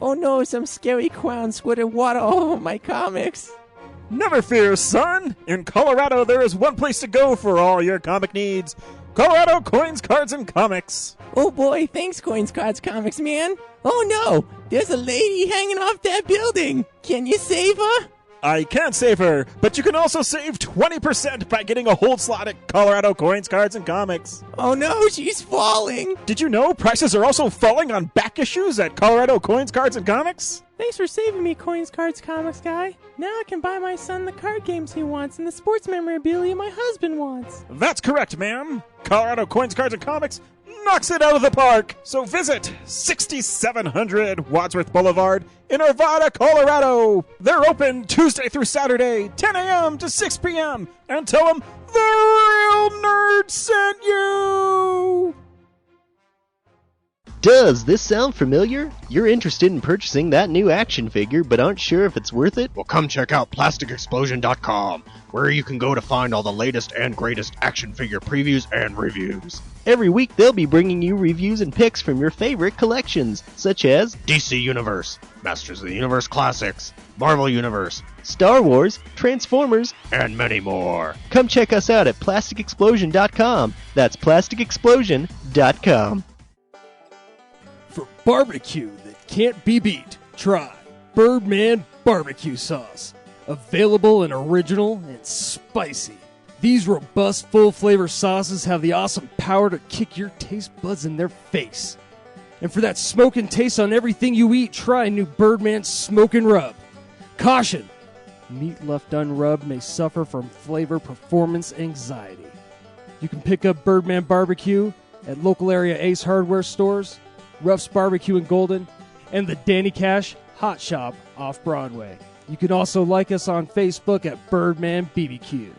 Oh no, some scary clown squirted water all over my comics. Never fear, son! In Colorado, there is one place to go for all your comic needs. Colorado Coins, Cards, and Comics. Oh boy, thanks Coins, Cards, Comics, man. Oh no, there's a lady hanging off that building. Can you save her? I can't save her, but you can also save 20% by getting a hold slot at Colorado Coins, Cards, and Comics. Oh no, she's falling. Did you know prices are also falling on back issues at Colorado Coins, Cards, and Comics? Thanks for saving me, Coins, Cards, Comics guy. Now I can buy my son the card games he wants and the sports memorabilia my husband wants. That's correct, ma'am. Colorado Coins, Cards, and Comics knocks it out of the park. So visit 6700 Wadsworth Boulevard in Arvada, Colorado. They're open Tuesday through Saturday, 10 a.m. to 6 p.m. And tell them the Real Nerd sent you. Does this sound familiar? You're interested in purchasing that new action figure, but aren't sure if it's worth it? Well, come check out PlasticExplosion.com, where you can go to find all the latest and greatest action figure previews and reviews. Every week, they'll be bringing you reviews and picks from your favorite collections, such as DC Universe, Masters of the Universe Classics, Marvel Universe, Star Wars, Transformers, and many more. Come check us out at PlasticExplosion.com. That's PlasticExplosion.com. For barbecue that can't be beat, try Birdman Barbecue Sauce. Available and original and spicy. These robust, full-flavor sauces have the awesome power to kick your taste buds in their face. And for that smoking taste on everything you eat, try new Birdman Smoke and Rub. Caution! Meat left unrubbed may suffer from flavor performance anxiety. You can pick up Birdman Barbecue at local area Ace Hardware stores, Ruff's Barbecue in Golden, and the Danny Cash Hot Shop off Broadway. You can also like us on Facebook at Birdman BBQ.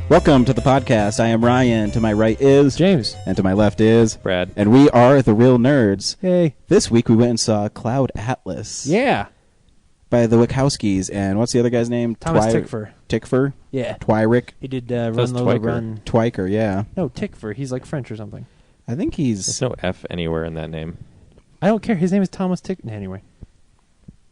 Welcome to the podcast. I am Ryan. To my right is James. And to my left is Brad. And we are the Real Nerds. Hey. This week we went and saw Cloud Atlas. Yeah. By the Wachowskis. And what's the other guy's name? Thomas Tickfer. Tickfer? Yeah. Twyrick? He did Run Lola Run. Twyker, yeah. No, Tickfer. He's like French or something. I think he's... There's no F anywhere in that name. I don't care. His name is Thomas Tickfer. Anyway.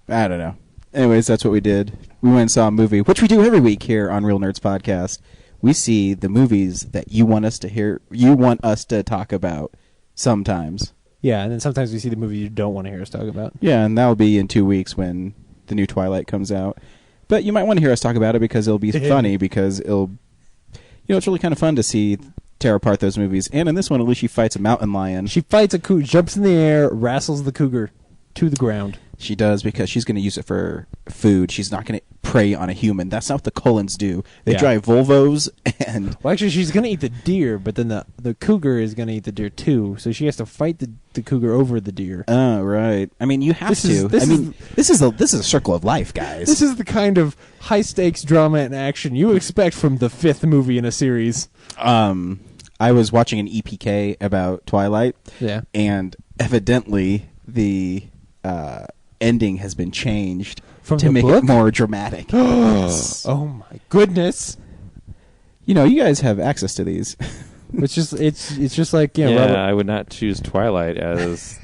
I don't know. Anyways, that's what we did. We went and saw a movie, which we do every week here on Real Nerds Podcast. We see the movies that you want us to hear, you want us to talk about sometimes. Yeah, and then sometimes we see the movie you don't want to hear us talk about. Yeah, and that'll be in 2 weeks when the new Twilight comes out. But you might want to hear us talk about it because it'll be funny, because it'll, it's really kind of fun to see tear apart those movies. And in this one, at least she fights a mountain lion. She fights a cougar, jumps in the air, wrestles the cougar to the ground. She does, because she's going to use it for food. She's not going to prey on a human. That's not what the Cullens do. They drive Volvos and... Well, actually, she's going to eat the deer, but then the cougar is going to eat the deer too. So she has to fight the cougar over the deer. Oh, right. I mean, you have to. This is a circle of life, guys. This is the kind of high-stakes drama and action you expect from the 5th movie in a series. I was watching an EPK about Twilight. Yeah. And evidently the... ending has been changed to make book? it more dramatic. Yes. Oh my goodness! You guys have access to these. It's just like Robert. I would not choose Twilight as.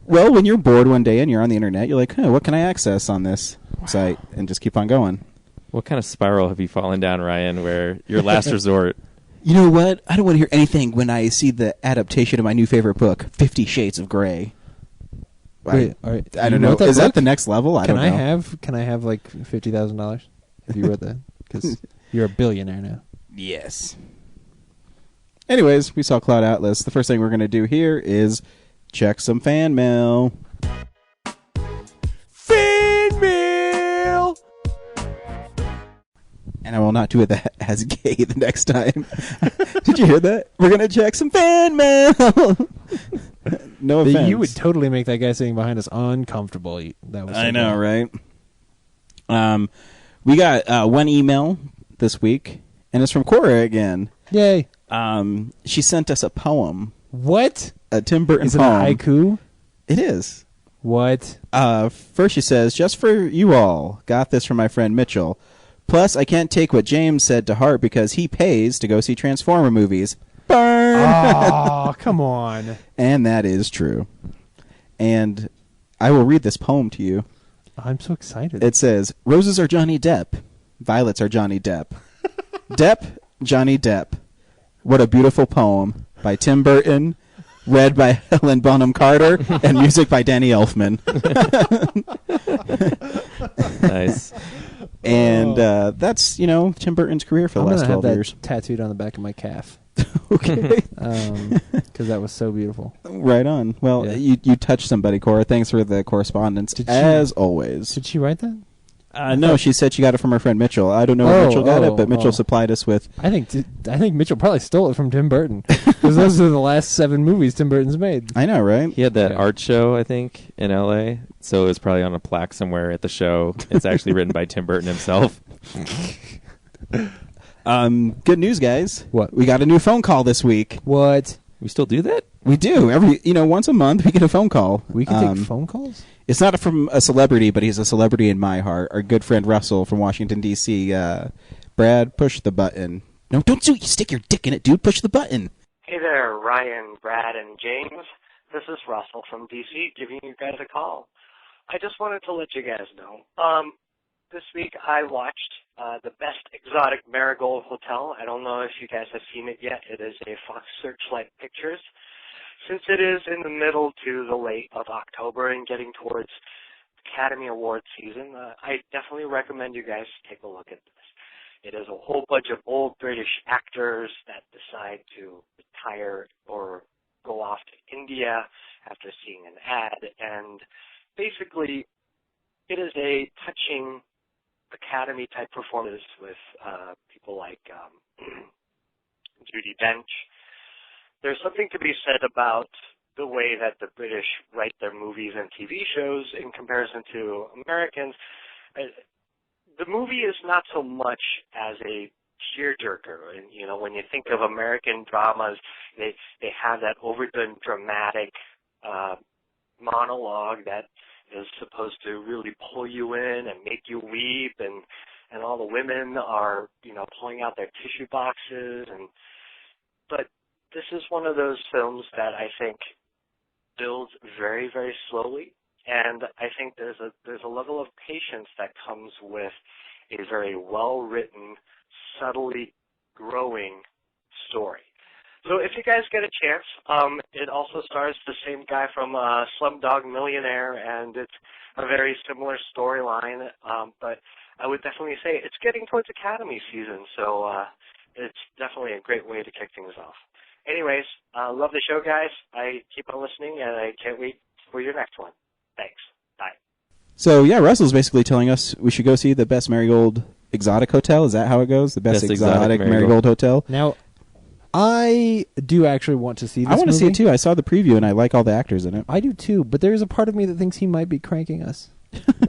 Well, when you're bored one day and you're on the internet, you're like, what can I access on this site, and just keep on going. What kind of spiral have you fallen down, Ryan? Where your last resort? You know what? I don't want to hear anything when I see the adaptation of my new favorite book, 50 Shades of Grey. Wait, I don't know. Is that the next level? I don't know. Can I have like $50,000 if you wrote that? Because you're a billionaire now. Yes. Anyways, we saw Cloud Atlas. The first thing we're going to do here is check some fan mail. Fan mail! And I will not do it as gay the next time. Did you hear that? We're going to check some fan mail. No offense. You would totally make that guy sitting behind us uncomfortable. That was I know, right? We got one email this week, and it's from Cora again. Yay. She sent us a poem. What? A Tim Burton poem. Is it poem. a haiku? It is. What? First she says, just for you all, got this from my friend Mitchell. Plus, I can't take what James said to heart because he pays to go see Transformer movies. Burn! Oh, come on. And that is true. And I will read this poem to you. I'm so excited. It says, roses are Johnny Depp. Violets are Johnny Depp. Depp, Johnny Depp. What a beautiful poem by Tim Burton, read by Helen Bonham Carter, and music by Danny Elfman. Nice. And that's, Tim Burton's career for the last 12 years. Tattooed on the back of my calf. Okay. Because that was so beautiful. Right on. Well, Yeah. you touched somebody, Cora. Thanks for the correspondence, as always. Did she write that? No, she said she got it from her friend Mitchell. I don't know where Mitchell got it, but Mitchell supplied us with... I think Mitchell probably stole it from Tim Burton. Because those are the last 7 movies Tim Burton's made. I know, right? He had that art show, I think, in L.A., so it was probably on a plaque somewhere at the show. It's actually written by Tim Burton himself. Good news, guys. What? We got a new phone call this week. What? We still do that? We do. Once a month, we get a phone call. We can take phone calls? It's not from a celebrity, but he's a celebrity in my heart. Our good friend Russell from Washington, D.C. Brad, push the button. No, don't stick your dick in it, dude. Push the button. Hey there, Ryan, Brad, and James. This is Russell from D.C. giving you guys a call. I just wanted to let you guys know. This week I watched The Best Exotic Marigold Hotel. I don't know if you guys have seen it yet. It is a Fox Searchlight Pictures. Since it is in the middle to the late of October and getting towards Academy Award season, I definitely recommend you guys take a look at this. It is a whole bunch of old British actors that decide to retire or go off to India after seeing an ad, and basically it is a touching Academy-type performance with people like Judi Dench. There's something to be said about the way that the British write their movies and TV shows in comparison to Americans. The movie is not so much as a tearjerker. And, when you think of American dramas, they have that overdone dramatic monologue that is supposed to really pull you in and make you weep, and all the women are, pulling out their tissue boxes. But this is one of those films that I think builds very, very slowly, and I think there's a level of patience that comes with a very well-written, subtly growing story. So if you guys get a chance, it also stars the same guy from Slumdog Millionaire, and it's a very similar storyline, but I would definitely say it's getting towards Academy season, so it's definitely a great way to kick things off. Anyways, love the show, guys. I keep on listening, and I can't wait for your next one. Thanks. Bye. So, yeah, Russell's basically telling us we should go see the Best Marigold Exotic Hotel. Is that how it goes? The Best Exotic Marigold Hotel? Now, I do actually want to see this movie. I want to see it, too. I saw the preview, and I like all the actors in it. I do, too, but there's a part of me that thinks he might be cranking us.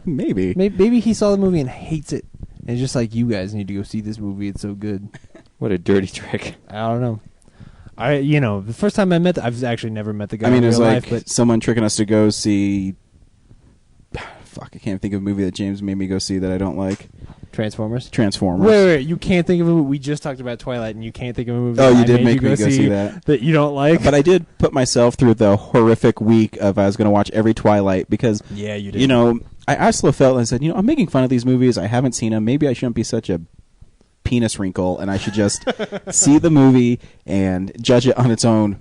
Maybe. Maybe he saw the movie and hates it. And it's just like, you guys need to go see this movie. It's so good. What a dirty trick. I don't know. The first time I met, I've actually never met the guy. It was in real like life, but someone tricking us to go see. Fuck, I can't think of a movie that James made me go see that I don't like. Transformers. Transformers. Wait, you can't think of a movie. We just talked about Twilight, and you can't think of a movie. Oh, you I did made make you me go see that you don't like. But I did put myself through the horrific week of I was going to watch every Twilight because yeah, you did. I also felt and I said, I'm making fun of these movies. I haven't seen them. Maybe I shouldn't be such a penis wrinkle, and I should just see the movie and judge it on its own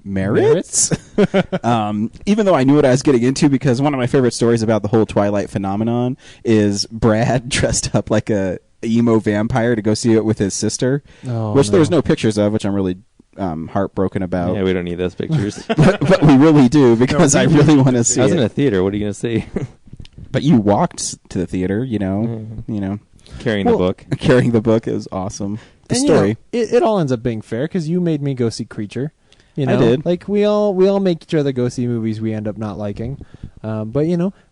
merits. Even though I knew what I was getting into, because one of my favorite stories about the whole Twilight phenomenon is Brad dressed up like a emo vampire to go see it with his sister, which there was no pictures of, which I'm really heartbroken about. Yeah, we don't need those pictures. but we really do, because I really want to see it. I was in a theater. What are you going to see? But you walked to the theater, Carrying the book. Carrying the book is awesome. The story. It all ends up being fair because you made me go see Creature. I did. Like we all make each other go see movies we end up not liking, but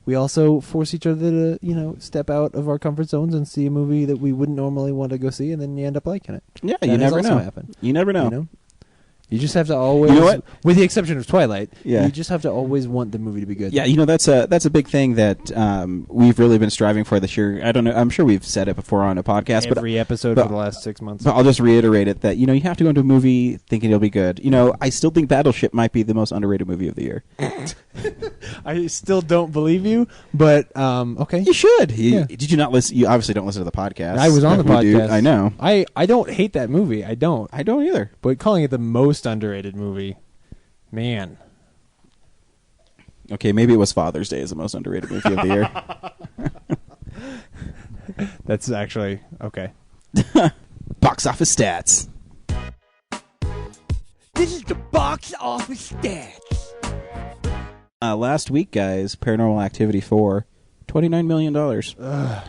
we also force each other to step out of our comfort zones and see a movie that we wouldn't normally want to go see, and then you end up liking it. Yeah, that you never know. Happened. You never know. You just have to always, You know what? with the exception of Twilight, Yeah. you just have to always want the movie to be good. Yeah, that's a big thing that we've really been striving for this year. I don't know. I'm sure we've said it before on a podcast, Every episode but- for the last 6 months. but I'll just reiterate it that you have to go into a movie thinking it'll be good. I still think Battleship might be the most underrated movie of the year. I still don't believe you, but okay. You should. Yeah. Did you not listen? You obviously don't listen to the podcast. I was on the that we do. podcast. I know. I don't hate that movie. I don't. I don't either. But calling it the most underrated movie, man. Okay, maybe it was Father's Day is the most underrated movie of the year. That's actually okay. Box office stats. This is the box office stats. Last week, guys, Paranormal Activity 4, $29 million.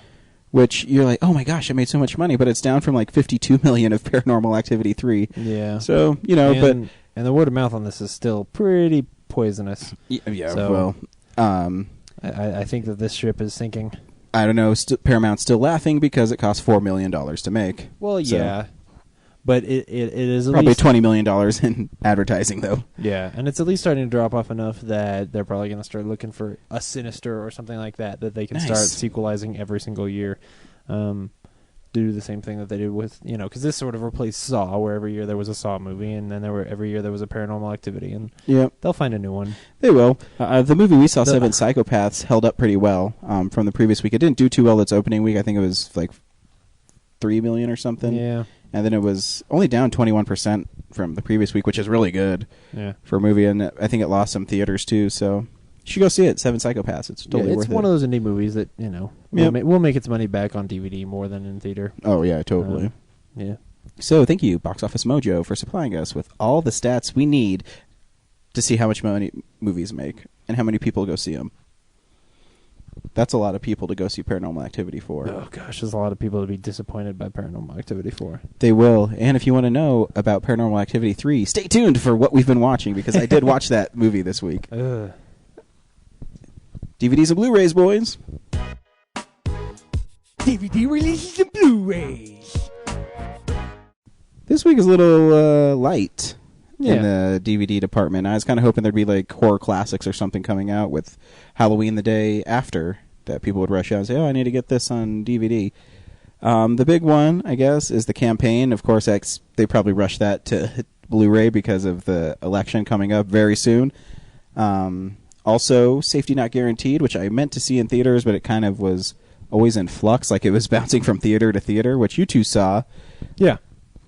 Which you're like, oh my gosh, I made so much money, but it's down from like $52 million of Paranormal Activity 3. Yeah. So, and the word of mouth on this is still pretty poisonous. Yeah, So, well, I think that this ship is sinking. I don't know. Paramount's still laughing because it cost $4 million to make. Well, So, yeah. But it is at probably least $20 million in advertising, though. Yeah, and it's at least starting to drop off enough that they're probably going to start looking for a Sinister or something like that they can start Nice. sequelizing every single year. Do the same thing that they did with, because this sort of replaced Saw, where every year there was a Saw movie, and then every year there was a Paranormal Activity, and Yep. they'll find a new one. They will. The movie we saw, Seven Psychopaths, held up pretty well from the previous week. It didn't do too well its opening week. I think it was like $3 million or something. Yeah. And then it was only down 21% from the previous week, which is really good Yeah. for a movie. And I think it lost some theaters too. So you should go see it. Seven Psychopaths. It's totally it's worth one it. of those indie movies that will make its money back on DVD more than in theater. Oh yeah, totally. Yeah. So thank you, Box Office Mojo, for supplying us with all the stats we need to see how much money movies make and how many people go see them. That's a lot of people to go see Paranormal Activity 4. Oh gosh, there's a lot of people to be disappointed by Paranormal Activity 4. They will. And if you want to know about Paranormal Activity 3, stay tuned for what we've been watching, because I did watch that movie this week. Ugh. DVDs and Blu-rays, boys. DVD releases and Blu-rays. This week is a little light Yeah. in the DVD department. I was kind of hoping there'd be like horror classics or something coming out with Halloween the day after that people would rush out and say, oh, I need to get this on DVD. The big one, I guess, is The Campaign. Of course, they probably rushed that to Blu-ray because of the election coming up very soon. Also, Safety Not Guaranteed, which I meant to see in theaters, but it kind of was always in flux, like it was bouncing from theater to theater, which you two saw. Yeah.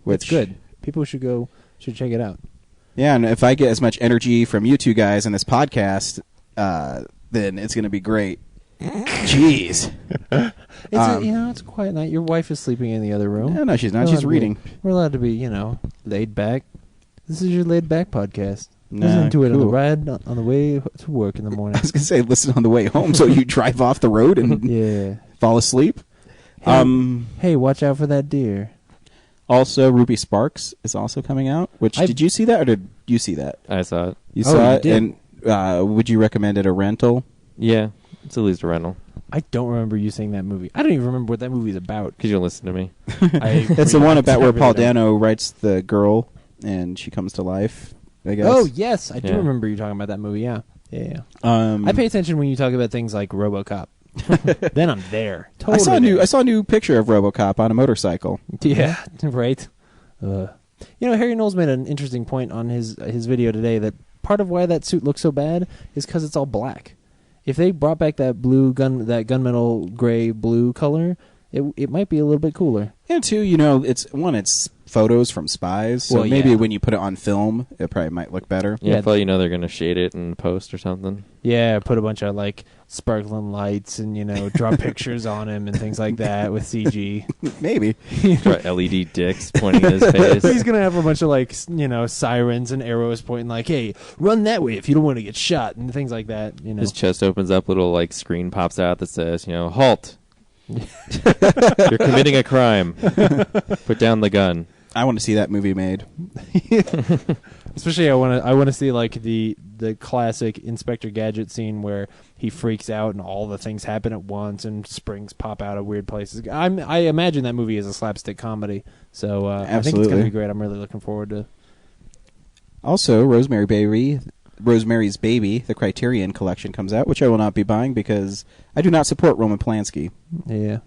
Which, It's good. People should check it out. Yeah, and if I get as much energy from you two guys in this podcast, then it's going to be great. Jeez. It's a quiet night. Your wife is sleeping in the other room. No, she's not. We're She's allowed to be- reading. We're allowed to be, laid back. This is your laid back podcast. Nah, Listen to it on the cool. ride on the way to work in the morning. I was going to say, listen on the way home so you drive off the road and Yeah. fall asleep. Hey, watch out for that deer. Also, Ruby Sparks is also coming out. Did you see that, or did you see that? I saw it. You Oh, saw you it, did? and would you recommend it a rental? Yeah, it's at least a rental. I don't remember you seeing that movie. I don't even remember what that movie's about. Because you don't listen to me. It's the one about where Paul Dano writes the girl, and she comes to life, I guess. Oh, yes. I do Yeah. remember you talking about that movie, yeah. Yeah. I I pay attention when you talk about things like RoboCop. Then I'm there. Totally I saw there. a new picture of RoboCop on a motorcycle. Yeah, right. Harry Knowles made an interesting point on his video today that part of why that suit looks so bad is because it's all black. If they brought back that gunmetal gray blue color, it might be a little bit cooler. And two, it's photos from spies, so Well, maybe yeah. when you put it on film, it probably might look better. Yeah, Yeah. I thought they're going to shade it in post or something. Yeah, put a bunch of sparkling lights and draw pictures on him and things like that with CG. Maybe. Draw LED dicks pointing at his face. He's gonna have a bunch of sirens and arrows pointing hey, run that way if you don't want to get shot and things like that. His chest opens up, little screen pops out that says, halt. You're committing a crime. Put down the gun. I want to see that movie made. Especially, I want to see the classic Inspector Gadget scene where he freaks out and all the things happen at once and springs pop out of weird places. I imagine that movie is a slapstick comedy, so I think it's Absolutely. gonna be great. I'm really looking forward to. Also, Rosemary's Baby, the Criterion Collection comes out, which I will not be buying because I do not support Roman Polanski. Yeah.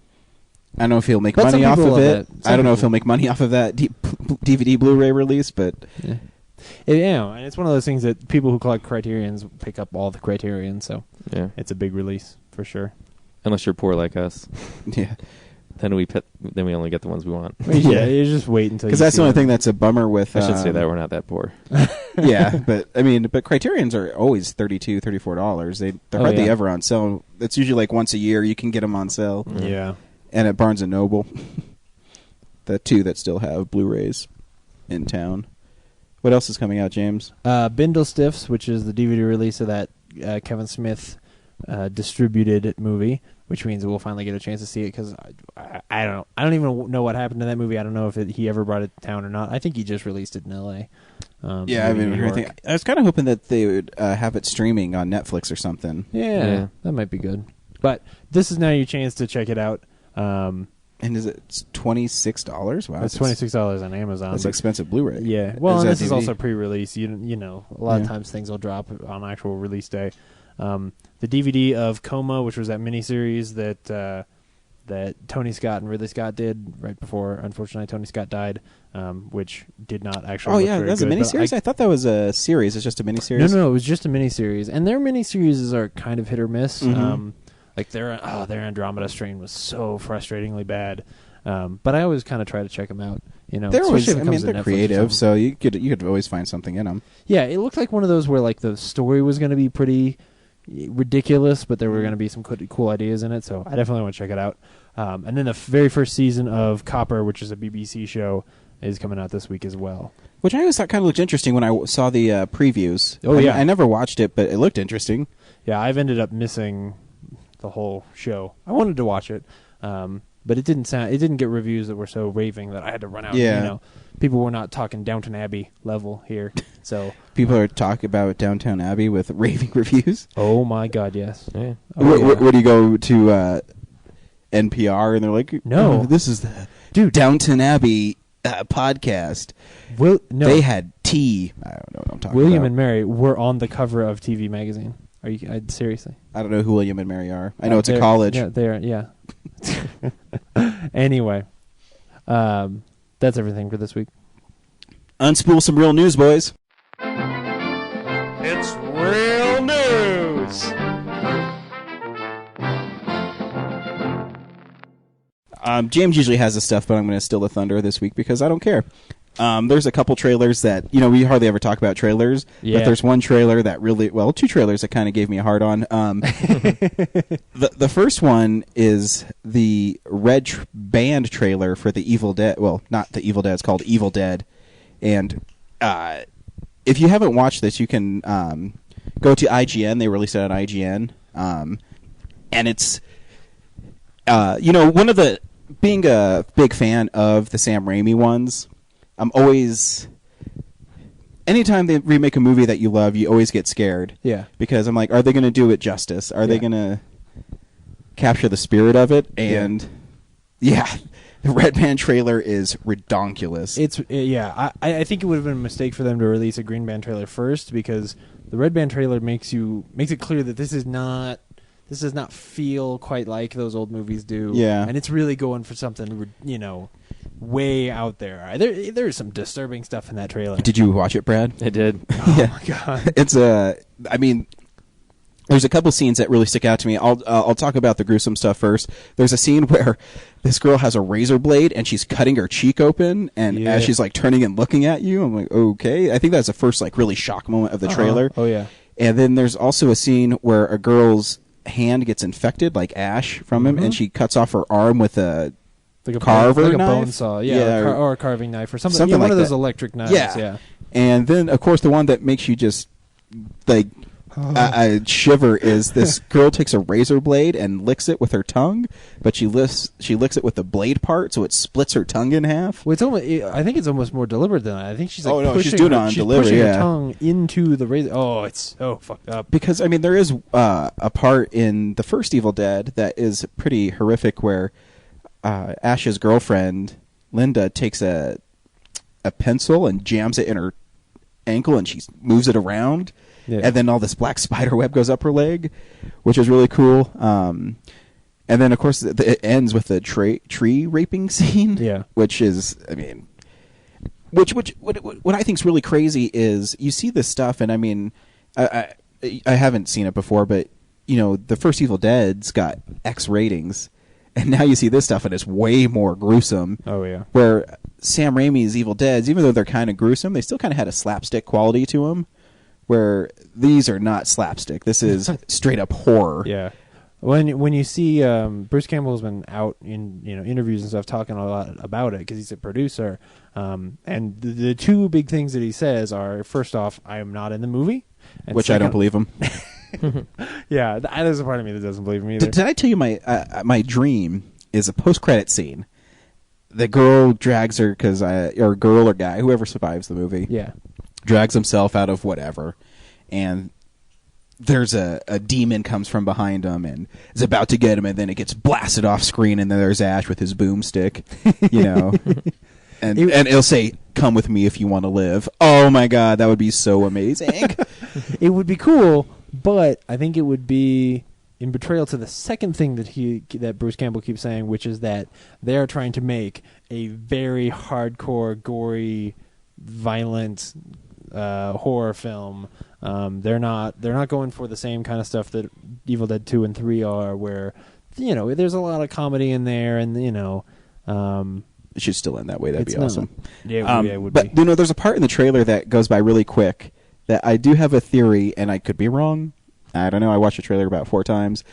I don't know if he'll make But some money off people of love it. that. Some I don't know if people- he'll make money off of that DVD Blu-ray release, but Yeah, and it's one of those things that people who collect Criterions pick up all the Criterions, so Yeah. it's a big release for sure. Unless you're poor like us, yeah. then we only get the ones we want. Yeah, you just wait until Because you that's see the only them. thing that's a bummer with... I should say that we're not that poor. Yeah, but Criterions are always $32, $34. They're Oh, hardly yeah. ever on sale. It's usually like once a year you can get them on sale. Yeah. And at Barnes & Noble, the two that still have Blu-rays in town. What else is coming out, James? Bindle Stiffs, which is the DVD release of that Kevin Smith distributed movie, which means we'll finally get a chance to see it because I don't know. I don't even know what happened to that movie. I don't know if he ever brought it to town or not. I think he just released it in L.A. Yeah, I maybe mean, New I York. was kind of hoping that they would have it streaming on Netflix or something. Yeah, that might be good. But this is now your chance to check it out. And it's $26? Wow, It's $26 on Amazon. That's but- expensive Blu-ray. Yeah. Well, Is and that this is DVD? also pre-release. You know, a lot of Yeah. times things will drop on actual release day. The DVD of Coma, which was that miniseries that Tony Scott and Ridley Scott did right before, unfortunately, Tony Scott died, which did not actually. Oh look yeah, very that's a good, but miniseries. I thought that was a series. It's just a miniseries. No, it was just a miniseries, and their miniseries are kind of hit or miss. Mhm. Like their Andromeda Strain was so frustratingly bad, but I always kind of try to check them out. You know, They're always, especially if it comes to they're Netflix or creative, something. so you could always find something in them. Yeah, it looked like one of those where like the story was going to be pretty ridiculous, but there were going to be some cool ideas in it. So I definitely want to check it out. And then the very first season of Copper, which is a BBC show, is coming out this week as well. Which I always thought kind of looked interesting when I saw the previews. Oh, yeah. I never watched it, but it looked interesting. Yeah, I've ended up missing the whole show. I wanted to watch it, but it didn't get reviews that were so raving that I had to run out. Yeah. You know, people were not talking Downton Abbey level here, so. People are talking about Downton Abbey with raving reviews. Oh my God, yes. Yeah. Oh, yeah. Where do you go to NPR and they're like, No. "Oh, this is the Dude. Downton Abbey podcast. No. They had tea." I don't know what I'm talking William about. and Mary were on the cover of TV Magazine. Are you seriously? I don't know who William and Mary are. I know it's a They're- college. Yeah, they're yeah. Anyway, that's everything for this week. Unspool some real news, boys. It's real news. James usually has the stuff, but I'm going to steal the thunder this week because I don't care. There's a couple trailers that, we hardly ever talk about trailers, Yeah. but there's one trailer that two trailers that kind of gave me a hard on. The first one is the Red Band trailer for the Evil Dead. Well, not the Evil Dead, it's called Evil Dead. And if you haven't watched this, you can go to IGN. They released it on IGN. And it's, one of the, being a big fan of the Sam Raimi ones, I'm always, anytime they remake a movie that you love, you always get scared. Yeah. Because I'm like, are they going to do it justice? Are they going to capture the spirit of it? And the Red Band trailer is redonkulous. I think it would have been a mistake for them to release a Green Band trailer first because the Red Band trailer makes it clear that this does not feel quite like those old movies do. Yeah. And it's really going for something, way out there. There's some disturbing stuff in that trailer. Did you watch it, Brad? I did. Oh my God. It's there's a couple scenes that really stick out to me. I'll talk about the gruesome stuff first. There's a scene where this girl has a razor blade and she's cutting her cheek open, and as she's like turning and looking at you, I'm like, okay. I think that's the first like really shock moment of the trailer. Oh yeah. And then there's also a scene where a girl's hand gets infected, like ash from him, and she cuts off her arm with a Like a carver like a knife? bone saw, or a carving knife, or something. Something one like of those that. electric knives. Yeah. And then, of course, the one that makes you just like shiver is this girl takes a razor blade and licks it with her tongue, but she licks it with the blade part, so it splits her tongue in half. Well, I think it's almost more deliberate than that. I think she's like she's pushing doing it her, on she's delivery, pushing yeah. her tongue into the razor. Oh, it's so fucked up. Because there is a part in the first Evil Dead that is pretty horrific, where Ash's girlfriend Linda takes a pencil and jams it in her ankle and she moves it around, and then all this black spider web goes up her leg, which is really cool. And then, of course, it ends with the tree raping scene. Yeah. Which is, I mean, what I think is really crazy is you see this stuff, and I mean, I haven't seen it before, but you know, the first Evil Dead's got X ratings, and now you see this stuff, and it's way more gruesome. Oh yeah. Where Sam Raimi's Evil Deads, even though they're kind of gruesome, they still kind of had a slapstick quality to them. Where these are not slapstick. This is straight up horror. Yeah. When you see Bruce Campbell's been out in interviews and stuff talking a lot about it because he's a producer, and the two big things that he says are, first off, I am not in the movie, and Which I don't believe him. Yeah, there's a part of me that doesn't believe him either. Did I tell you my dream is a post-credit scene? The girl drags her or girl or guy, whoever survives the movie, drags himself out of whatever, and there's a demon comes from behind him and is about to get him, and then it gets blasted off screen, and then there's Ash with his boomstick, you know, and it'll say, "Come with me if you want to live." Oh my God, that would be so amazing. It would be cool, but I think it would be in betrayal to the second thing that Bruce Campbell keeps saying, which is that they're trying to make a very hardcore, gory, violent horror film. They're not going for the same kind of stuff that Evil Dead 2 and 3 are, where there's a lot of comedy in there, and it should still end that way. That'd be awesome. Yeah, it would but be. There's a part in the trailer that goes by really quick that I do have a theory, and I could be wrong. I don't know. I watched the trailer about 4 times.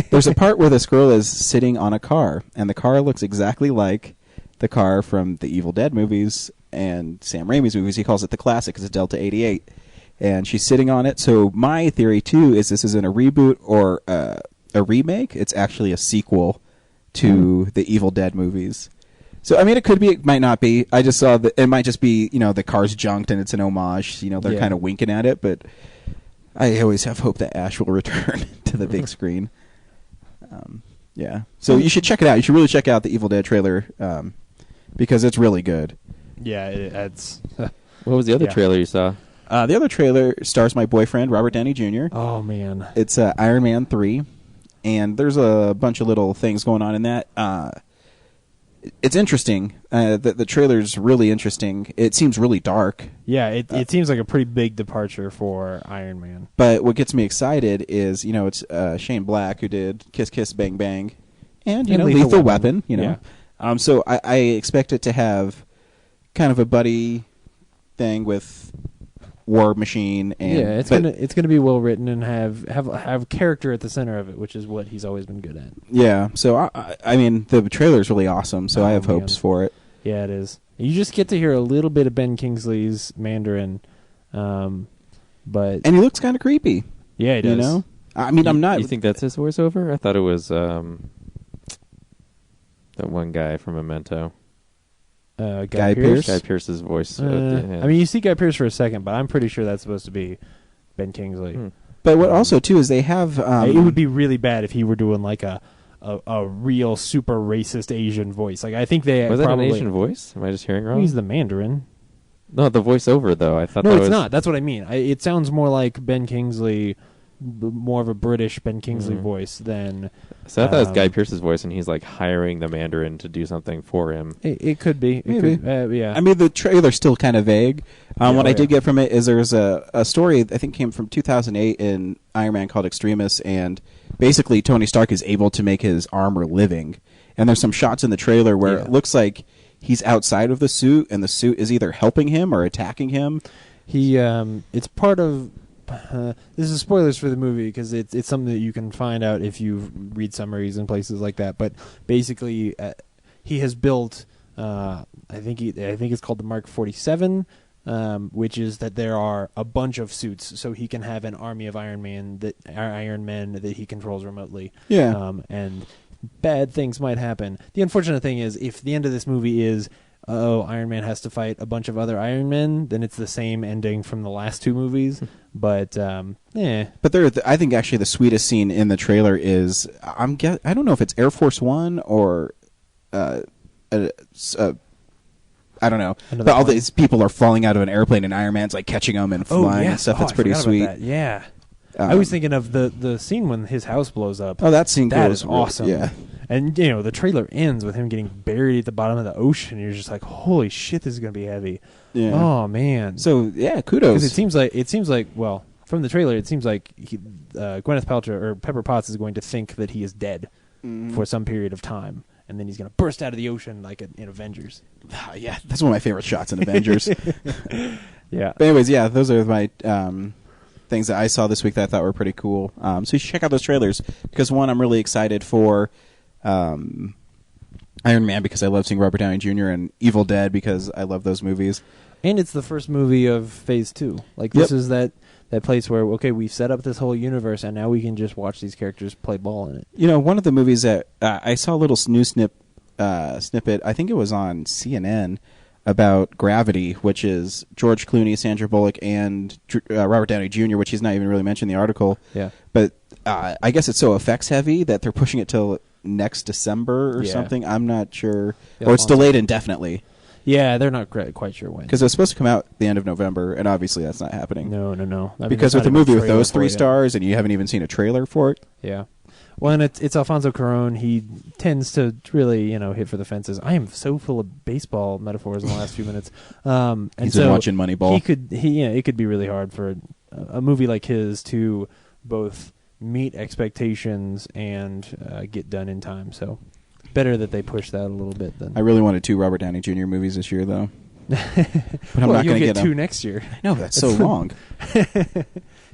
There's a part where this girl is sitting on a car, and the car looks exactly like the car from the Evil Dead movies and Sam Raimi's movies. He calls it the classic because it's Delta 88. And she's sitting on it. So my theory, too, is this isn't a reboot or a remake. It's actually a sequel to the Evil Dead movies. So, I mean, it could be, it might not be. I just saw that it might just be, the car's junked and it's an homage. They're kind of winking at it, but I always have hope that Ash will return to the big screen. Yeah. So you should check it out. You should really check out the Evil Dead trailer because it's really good. Yeah, it's... What was the other trailer you saw? The other trailer stars my boyfriend, Robert Downey Jr. Oh, man. It's Iron Man 3, and there's a bunch of little things going on in that. It's interesting. The trailer's really interesting. It seems really dark. Yeah, it seems like a pretty big departure for Iron Man. But what gets me excited is, it's Shane Black who did Kiss Kiss Bang Bang and Lethal Weapon. So I expect it to have kind of a buddy thing with War Machine, and it's gonna be well written and have character at the center of it, which is what he's always been good at. Yeah, so I mean the trailer is really awesome, so I have hopes for it. Yeah, it is. You just get to hear a little bit of Ben Kingsley's Mandarin, and he looks kind of creepy. Yeah, he does. I mean, I'm not. You think that's his voiceover? I thought it was that one guy from Memento. Guy Pearce? Guy Pearce's voice. I mean, you see Guy Pearce for a second, but I'm pretty sure that's supposed to be Ben Kingsley. But what also, too, is they have... it would be really bad if he were doing, like, a real super racist Asian voice. Like, I think they Was probably... that an Asian voice? Am I just hearing wrong? He's the Mandarin. No, the voiceover, though. I thought no, that it's was... not. That's what I mean. It sounds more like Ben Kingsley... more of a British Ben Kingsley voice than... So I thought it was Guy Pearce's voice, and he's like hiring the Mandarin to do something for him. It could be. Maybe. Yeah. I mean, the trailer's still kind of vague. What I did get from it is there's a story, I think came from 2008 in Iron Man called Extremis, and basically Tony Stark is able to make his armor living. And there's some shots in the trailer where it looks like he's outside of the suit, and the suit is either helping him or attacking him. It's part of... this is spoilers for the movie because it's something that you can find out if you read summaries and places like that. But basically, he has built. I think it's called the Mark 47, which is that there are a bunch of suits, so he can have an army of Iron Men that he controls remotely. Yeah. And bad things might happen. The unfortunate thing is, if the end of this movie is, Iron Man has to fight a bunch of other Iron Men, then it's the same ending from the last 2 movies. But But I think actually the sweetest scene in the trailer is I don't know if it's Air Force One or I don't know. Another But all plane. these people are falling out of an airplane, and Iron Man's like catching them and flying and stuff. That's I pretty forgot sweet. about that. Yeah. I was thinking of the scene when his house blows up. Oh, that scene That goes is really- awesome. yeah. And, the trailer ends with him getting buried at the bottom of the ocean. You're just like, holy shit, this is going to be heavy. Yeah. Oh, man. So yeah, kudos. Because it seems like, well, from the trailer, it seems like Gwyneth Paltrow or Pepper Potts is going to think that he is dead for some period of time. And then he's going to burst out of the ocean like in Avengers. Yeah, that's one of my favorite shots in Avengers. Yeah. But anyways, yeah, those are my things that I saw this week that I thought were pretty cool. So you should check out those trailers because one, I'm really excited for Iron Man because I love seeing Robert Downey Jr. and Evil Dead because I love those movies. And it's the first movie of Phase 2. Like, this is that place where, okay, we've set up this whole universe, and now we can just watch these characters play ball in it. One of the movies that I saw a little news snippet, I think it was on CNN, about Gravity, which is George Clooney, Sandra Bullock, and Robert Downey Jr., which he's not even really mentioned in the article. Yeah. But I guess it's so effects heavy that they're pushing it till next December or something. I'm not sure. Yeah, or it's delayed indefinitely. Yeah, they're not quite sure when. Because it was supposed to come out the end of November, and obviously that's not happening. No. I mean, Because there's with a not even movie with trailer those for 3 it yet. stars, and you haven't even seen a trailer for it. Yeah. Well, and it's Alfonso Cuarón. He tends to really, hit for the fences. I am so full of baseball metaphors in the last few minutes. And He's so been watching Moneyball. it could be really hard for a movie like his to both meet expectations and get done in time. So better that they push that a little bit than. I really wanted 2 Robert Downey Jr. movies this year, though. But I'm not you'll going to get get 2 them. next year. No, that's so long.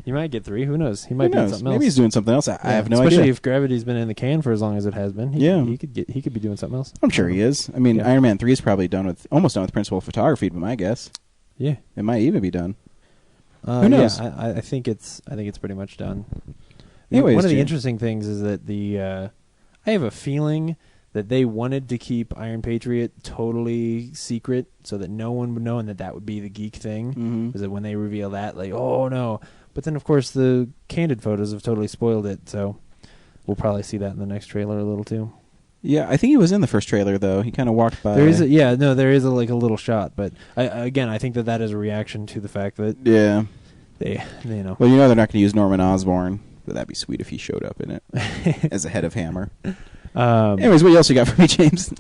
You might get 3. Who knows? He might Who be doing knows? something else. Maybe he's doing something else. I have no Especially idea. if Gravity's been in the can for as long as it has been. He could be doing something else. I'm sure he is. I mean, Yeah. Iron Man 3 is probably almost done with principal photography, but my guess. Yeah. It might even be done. Who knows? Yeah, I think it's pretty much done. Anyways, one of the Jim. interesting things is that I have a feeling that they wanted to keep Iron Patriot totally secret so that no one would know, and that would be the geek thing. Mhm. Is that when they reveal that, like, oh no. But then, of course, the candid photos have totally spoiled it, so we'll probably see that in the next trailer a little too. Yeah, I think he was in the first trailer, though. He kind of walked by. There is a little shot, but I think that is a reaction to the fact that Yeah. they Well, they're not going to use Norman Osborn, but that'd be sweet if he showed up in it as a head of Hammer. Anyways, what else you got for me, James?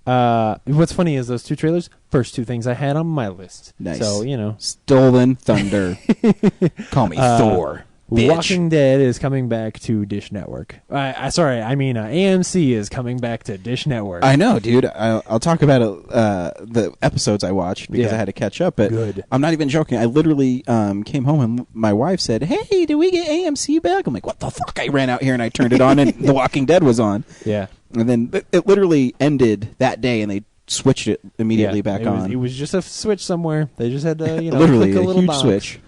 What's funny is those 2 trailers, first 2 things I had on my list. Nice. So, Stolen Thunder. Call me Thor. Bitch. Walking Dead is coming back to Dish Network. AMC is coming back to Dish Network. I know, dude. I'll talk about it, the episodes I watched because Yeah. I had to catch up. But Good. I'm not even joking. I literally came home and my wife said, "Hey, do we get AMC back?" I'm like, "What the fuck?" I ran out here and I turned it on, and The Walking Dead was on. Yeah. And then it literally ended that day, and they switched it immediately back it on. It was just a switch somewhere. They just had to, literally click a a little huge box. switch.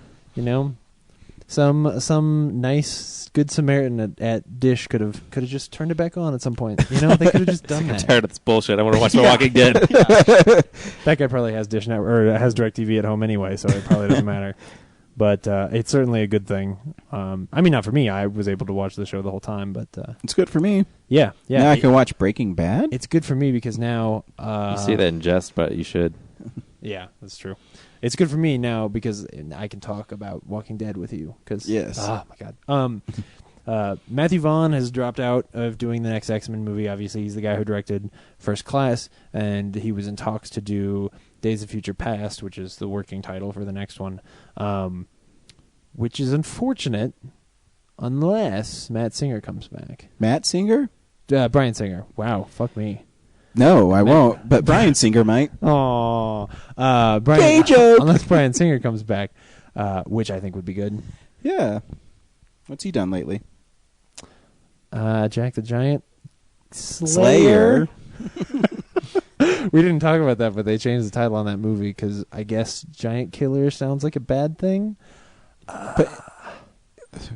Some nice good Samaritan at Dish could have just turned it back on at some point. They could have just done I'm that. tired of this bullshit. I want to watch The Walking Dead. That guy probably has Dish Network or has DirecTV at home anyway, so it probably doesn't matter. But it's certainly a good thing. Not for me. I was able to watch the show the whole time, but It's good for me. yeah. Now I can watch Breaking Bad. It's good for me because now You say that in jest, but you should. Yeah, that's true. It's good for me now because I can talk about Walking Dead with you. Cause, Yes. Oh my God. Matthew Vaughn has dropped out of doing the next X-Men movie. Obviously, he's the guy who directed First Class, and he was in talks to do Days of Future Past, which is the working title for the next one. Which is unfortunate, unless Matt Singer comes back. Matt Singer? Bryan Singer. Wow, fuck me. No, I won't. But Bryan Singer might. Oh, Brian. Gay joke. Unless Bryan Singer comes back, which I think would be good. Yeah. What's he done lately? Jack the Giant Slayer. We didn't talk about that, but they changed the title on that movie because I guess Giant Killer sounds like a bad thing.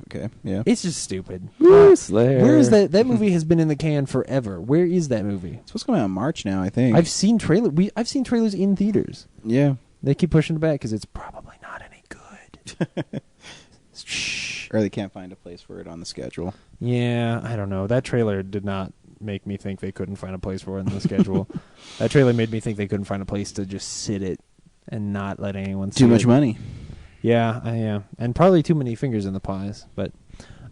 Okay, yeah. It's just stupid. Slayer. Where is that? That movie has been in the can forever. Where is that movie? It's supposed to come out in March now, I think. I've seen trailers in theaters. Yeah. They keep pushing it back because it's probably not any good. Shh. Or they can't find a place for it on the schedule. Yeah, I don't know. That trailer did not make me think they couldn't find a place for it in the schedule. That trailer made me think they couldn't find a place to just sit it and not let anyone see Too much it. money. Yeah, and probably too many fingers in the pies. But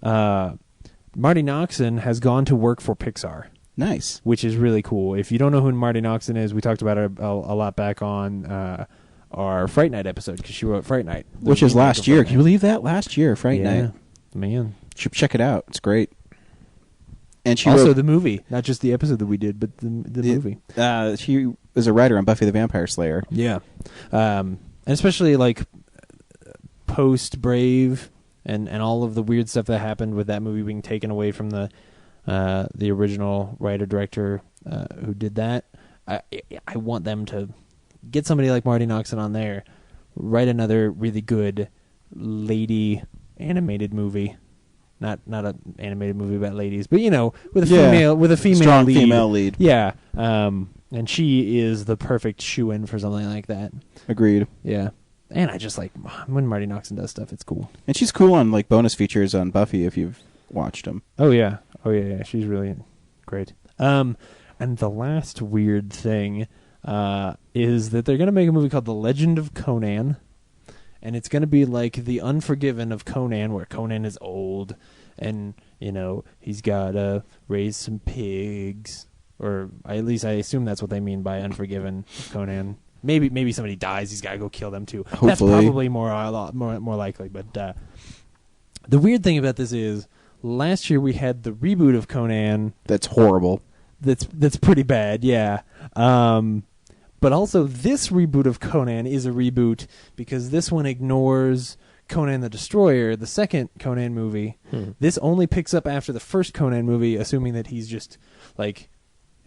Marty Noxon has gone to work for Pixar. Nice. Which is really cool. If you don't know who Marty Noxon is, we talked about it a lot back on our Fright Night episode, because she wrote Fright Night. Which is last year. Can you believe that? Last year, Fright Night. Man. Check it out. It's great. And she also wrote, the movie, not just the episode that we did, but the movie. She was a writer on Buffy the Vampire Slayer. Yeah. And especially like post Brave and all of the weird stuff that happened with that movie being taken away from the original writer-director who did that. I want them to get somebody like Marty Noxon on there, write another really good lady animated movie. Not an animated movie about ladies, but with a female strong lead. female lead. Yeah. And she is the perfect shoe-in for something like that. Agreed. Yeah. And I just like when Marty Noxon does stuff, it's cool. And she's cool on like bonus features on Buffy if you've watched them. Oh yeah. She's really great. And the last weird thing is that they're going to make a movie called The Legend of Conan. And it's going to be like The Unforgiven of Conan, where Conan is old and, he's got to raise some pigs. Or at least I assume that's what they mean by Unforgiven of Conan. Maybe somebody dies, he's got to go kill them too. Hopefully. That's probably a lot more likely. But the weird thing about this is, last year we had the reboot of Conan. That's horrible. That's pretty bad, yeah. But also, this reboot of Conan is a reboot because this one ignores Conan the Destroyer, the second Conan movie. This only picks up after the first Conan movie, assuming that he's just, like,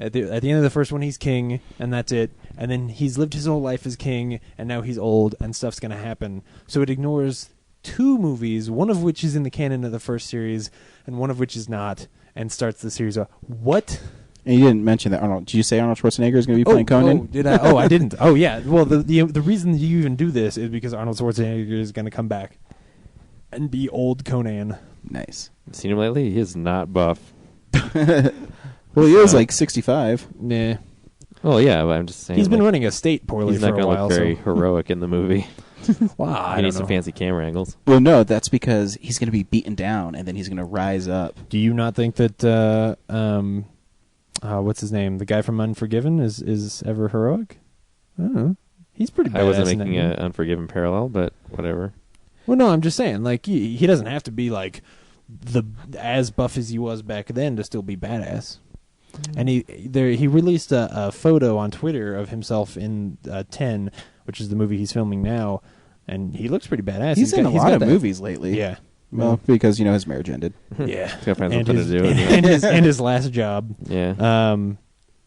at the end of the first one, he's king, and that's it. And then he's lived his whole life as king, and now he's old, and stuff's going to happen. So it ignores two movies, one of which is in the canon of the first series, and one of which is not, and starts the series off. What? And you didn't mention that, Arnold. Did you say Arnold Schwarzenegger is going to be playing Conan? Oh, did I? Oh, I didn't. Oh, yeah. Well, the reason you even do this is because Arnold Schwarzenegger is going to come back and be old Conan. Nice. Seen him lately? He is not buff. Well, he is like 65. Nah. Well, yeah, but I'm just saying. He's been running a state poorly he's for not a going to while. look very heroic in the movie. Wow, He needs some fancy camera angles. Well, no, that's because he's going to be beaten down, and then he's going to rise up. Do you not think that what's his name? The guy from Unforgiven is ever heroic? I don't know. He's pretty badass. I wasn't in that making movie. an Unforgiven parallel, but whatever. Well, no, I'm just saying, like, he doesn't have to be like as buff as he was back then to still be badass. And he released a photo on Twitter of himself in 10, which is the movie he's filming now, and he looks pretty badass. He's in a lot of that movies lately. Yeah. Well, because his marriage ended. Yeah. He's got to find And something his, to do. and his last job. Yeah.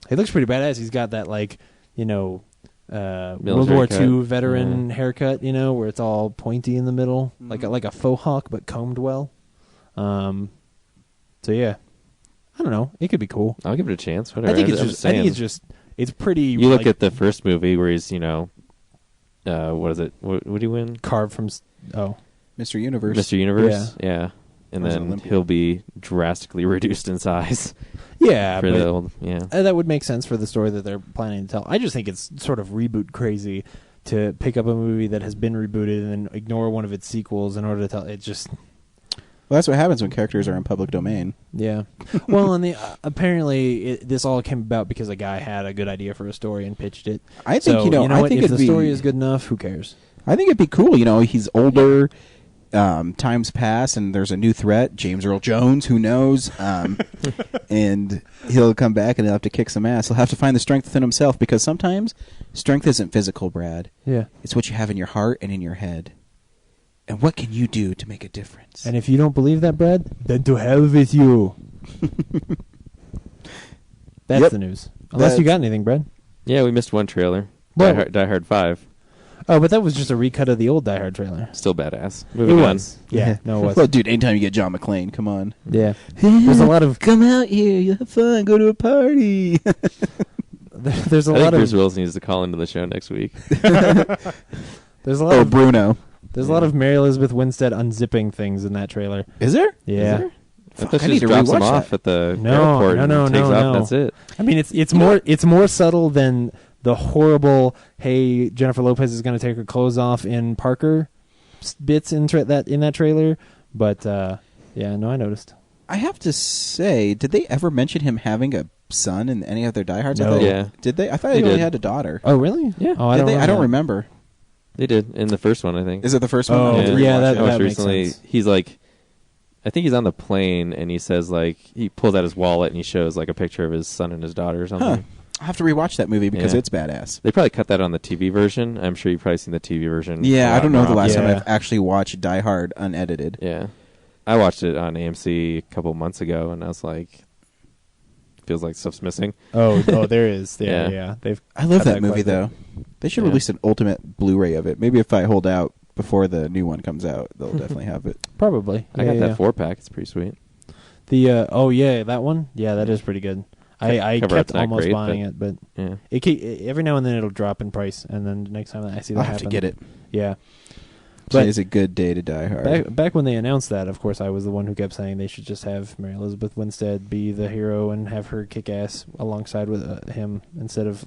He looks pretty badass. He's got that, like, World Military War cut. II veteran haircut, where it's all pointy in the middle, like a faux hawk, but combed well. So yeah, I don't know. It could be cool. I'll give it a chance. Whatever. I think I'm it's just it's pretty. You look like, at the first movie where he's, what is it? What did he win? carved from. Mr. Universe. Mr. Universe? Yeah. And Or is it then Olympia? he'll be drastically reduced in size. Yeah, for but the old, yeah. That would make sense for the story that they're planning to tell. I just think it's sort of reboot crazy to pick up a movie that has been rebooted and then ignore one of its sequels in order to tell it. Just Well, that's what happens when characters are in public domain. yeah. Well, and apparently this all came about because a guy had a good idea for a story and pitched it. I think So, you know what? I think If the it'd story be, is good enough, who cares? I think it'd be cool. He's older. Times pass, and there's a new threat. James Earl Jones, who knows? And he'll come back, and he'll have to kick some ass. He'll have to find the strength within himself, because sometimes strength isn't physical, Brad. Yeah. It's what you have in your heart and in your head. And what can you do to make a difference? And if you don't believe that, Brad, then to hell with you. That's Yep. the news. Unless you That's- got anything, Brad. Yeah, we missed one trailer. Well- Die Hard 5. Oh, but that was just a recut of the old Die Hard trailer. Still badass. It Moving on. was. Yeah, no, it was. Well, dude, anytime you get John McClane, come on. Yeah. There's a lot of Come out here, you have fun, go to a party. there's a I think lot Bruce of Willis needs to call into the show next week. there's a lot Oh, of Bruno. there's a lot of Mary Elizabeth Winstead unzipping things in that trailer. Is there? Yeah. Is there? I thought I she need just to drops him rewatch off that. at the No, airport no, and takes no, off, no. and that's it. I mean, it's more subtle than the horrible. Hey, Jennifer Lopez is going to take her clothes off in Parker bits in that trailer. But yeah, no, I noticed. I have to say, did they ever mention him having a son in any of their Die Hards? No. I thought, Yeah. Did they? I thought They he only did. had a daughter. Oh, really? Yeah. Oh, I Did don't. they? I don't remember. remember. They did in the first one, I think. Is it the first one? Oh, I'll have to yeah, rewatch that- it. Most makes recently, sense. he's like, I think he's on the plane, and he says like he pulls out his wallet and he shows like a picture of his son and his daughter or something. Huh. I'll have to rewatch that movie because Yeah. it's badass. They probably cut that on the TV version. I'm sure you've probably seen the TV version. Yeah, a I lot don't know more the last often. time Yeah. I've actually watched Die Hard unedited. Yeah, I watched it on AMC a couple months ago, and I was like, feels like stuff's missing. Oh, there is. Yeah, Yeah. yeah. They've. I love cut that quite movie a bit. though. They should Yeah. release an ultimate Blu-ray of it. Maybe if I hold out before the new one comes out, they'll definitely have it. Probably. I got Yeah, that yeah. 4-pack. It's pretty sweet. The oh yeah, that one. Yeah, that is pretty good. I Cover kept art's not almost great, buying it, but Yeah. every now and then it'll drop in price, and then the next time I see that I'll happen, have to get it. Yeah. But Today's a good day to Die Hard. back when they announced that, of course, I was the one who kept saying they should just have Mary Elizabeth Winstead be the hero and have her kick ass alongside with him instead of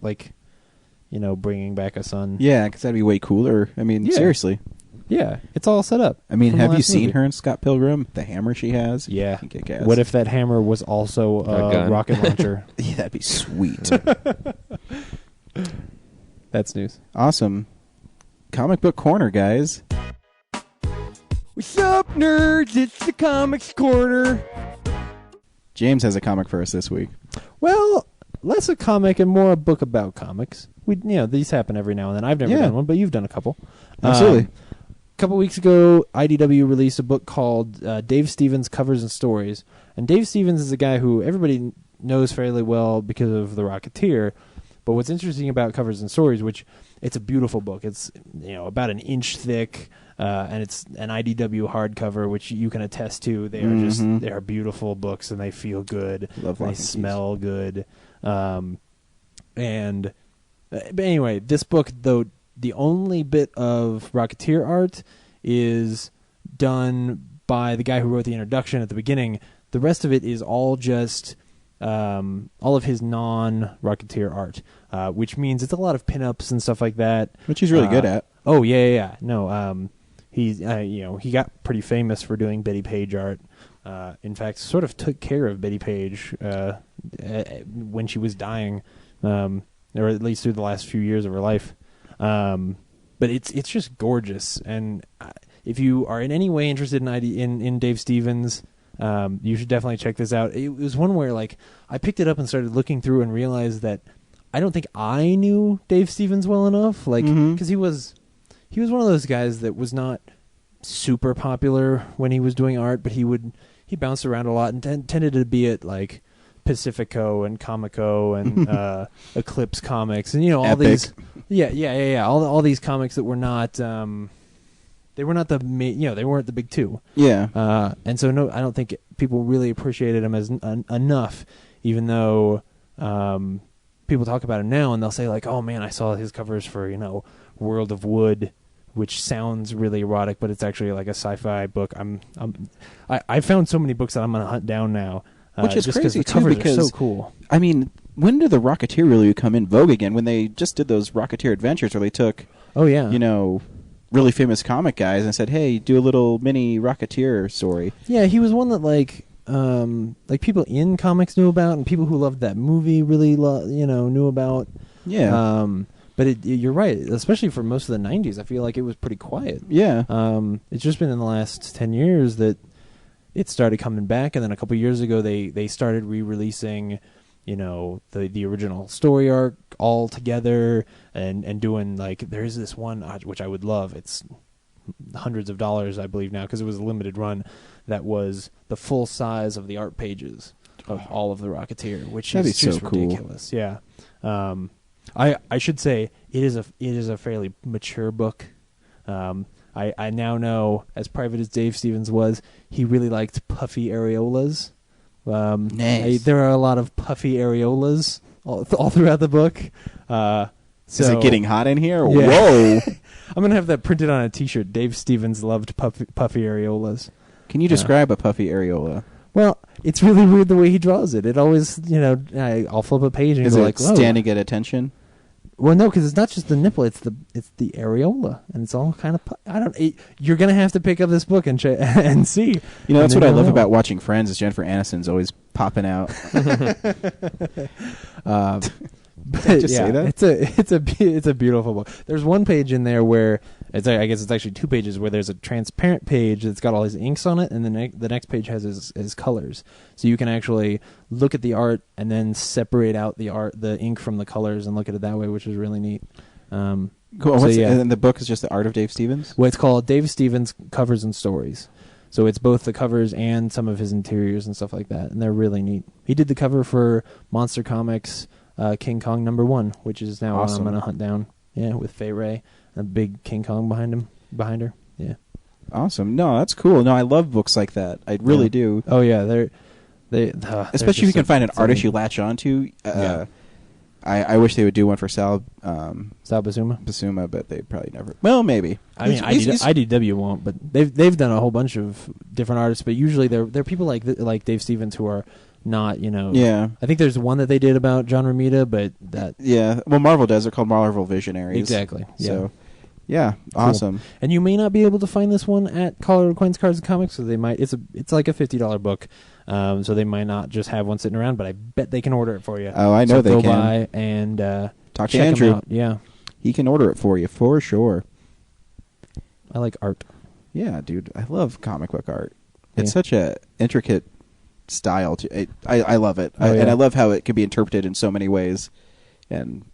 bringing back a son. Yeah, because that'd be way cooler. I mean, Yeah. seriously. Yeah, it's all set up. I mean, from the have you last seen movie. her in Scott Pilgrim? The hammer she has? Yeah. Can kick ass. What if that hammer was also A a gun. rocket launcher? Yeah, that'd be sweet. That's news. Awesome. Comic Book Corner, guys. What's up, nerds? It's the Comics Corner. James has a comic for us this week. Well, less a comic and more a book about comics. These happen every now and then. I've never Yeah. done one, but you've done a couple. Absolutely. A couple weeks ago, IDW released a book called Dave Stevens Covers and Stories. And Dave Stevens is a guy who everybody knows fairly well because of The Rocketeer. But what's interesting about Covers and Stories, which it's a beautiful book. It's about an inch thick, and it's an IDW hardcover, which you can attest to. They are they are beautiful books, and they feel good. Love They walking smell good. But anyway, this book, though, the only bit of Rocketeer art is done by the guy who wrote the introduction at the beginning. The rest of it is all just all of his non-Rocketeer art, which means it's a lot of pinups and stuff like that. Which he's really good at. Oh yeah. No, he's he got pretty famous for doing Betty Page art. In fact, sort of took care of Betty Page when she was dying, or at least through the last few years of her life. But it's just gorgeous, and if you are in any way interested in Dave Stevens, you should definitely check this out. It was one where I picked it up and started looking through and realized that I don't think I knew Dave Stevens well enough, because he was one of those guys that was not super popular when he was doing art, but he bounced around a lot and tended to be at Pacifico and Comico and Eclipse Comics and all Epic. these all these comics that were not they were not the they weren't the big two. Yeah. And so no, I don't think people really appreciated him as enough, even though people talk about him now and they'll say oh man, I saw his covers for World of Wood, which sounds really erotic, but it's actually like a sci-fi book. I found so many books that I'm gonna hunt down now. Which is just crazy the too, covers because are so cool. I mean, when did the Rocketeer really come in vogue again? When they just did those Rocketeer adventures where they took, Oh yeah, really famous comic guys and said, "Hey, do a little mini Rocketeer story." yeah, he was one that people in comics knew about, and people who loved that movie really knew about. Yeah. But you're right, especially for most of the '90s. I feel like it was pretty quiet. Yeah. It's just been in the last 10 years that it started coming back, and then a couple years ago they started re-releasing, the original story arc all together and doing there's this one which I would love. It's hundreds of dollars, I believe now, because it was a limited run. That was the full size of the art pages of all of the Rocketeer, which That'd is be so just cool. ridiculous. Yeah. I should say it is a fairly mature book. I now know, as private as Dave Stevens was, he really liked puffy areolas. Nice. There are a lot of puffy areolas all throughout the book. Is it getting hot in here? Yeah. Whoa. I'm going to have that printed on a T-shirt. Dave Stevens loved puffy areolas. Can you describe a puffy areola? Well, it's really weird the way he draws it. It always, I'll flip a page and Is go it like, whoa. standing at attention? Well, no, because it's not just the nipple; it's the areola, and it's all kind of. You're gonna have to pick up this book and and see. That's what I love about watching Friends. Is Jennifer Aniston's always popping out. Did I just say that? It's a beautiful book. There's one page in there where I guess it's actually 2 pages where there's a transparent page that's got all his inks on it, and the next page has his colors. So you can actually look at the art and then separate out the ink from the colors and look at it that way, which is really neat. Cool. So, And the book is just The Art of Dave Stevens? Well, it's called Dave Stevens Covers and Stories. So it's both the covers and some of his interiors and stuff like that, and they're really neat. He did the cover for Monster Comics King Kong #1, which is now awesome. I'm gonna hunt down. Yeah, with Fay Ray and a big King Kong behind her. Yeah. Awesome. No, that's cool. No, I love books like that. I really do. Oh yeah, they're especially if you can find an artist you latch onto. I wish they would do one for Sal Buscema, but they probably never. Well, maybe. I mean, IDW won't, but they've done a whole bunch of different artists, but usually they're people like Dave Stevens who are not, Yeah. I think there's one that they did about John Romita, but that. Yeah. Well, Marvel does. They're called Marvel Visionaries. Exactly. Yeah. So, yeah, awesome. Cool. And you may not be able to find this one at Colorado Coins, Cards, and Comics, so they might. It's like a $50 book, so they might not just have one sitting around. But I bet they can order it for you. Oh, I know so they go can. by and talk to check Andrew. him out. Yeah, he can order it for you for sure. I like art. Yeah, dude, I love comic book art. It's such a intricate style. I love it, and I love how it can be interpreted in so many ways. And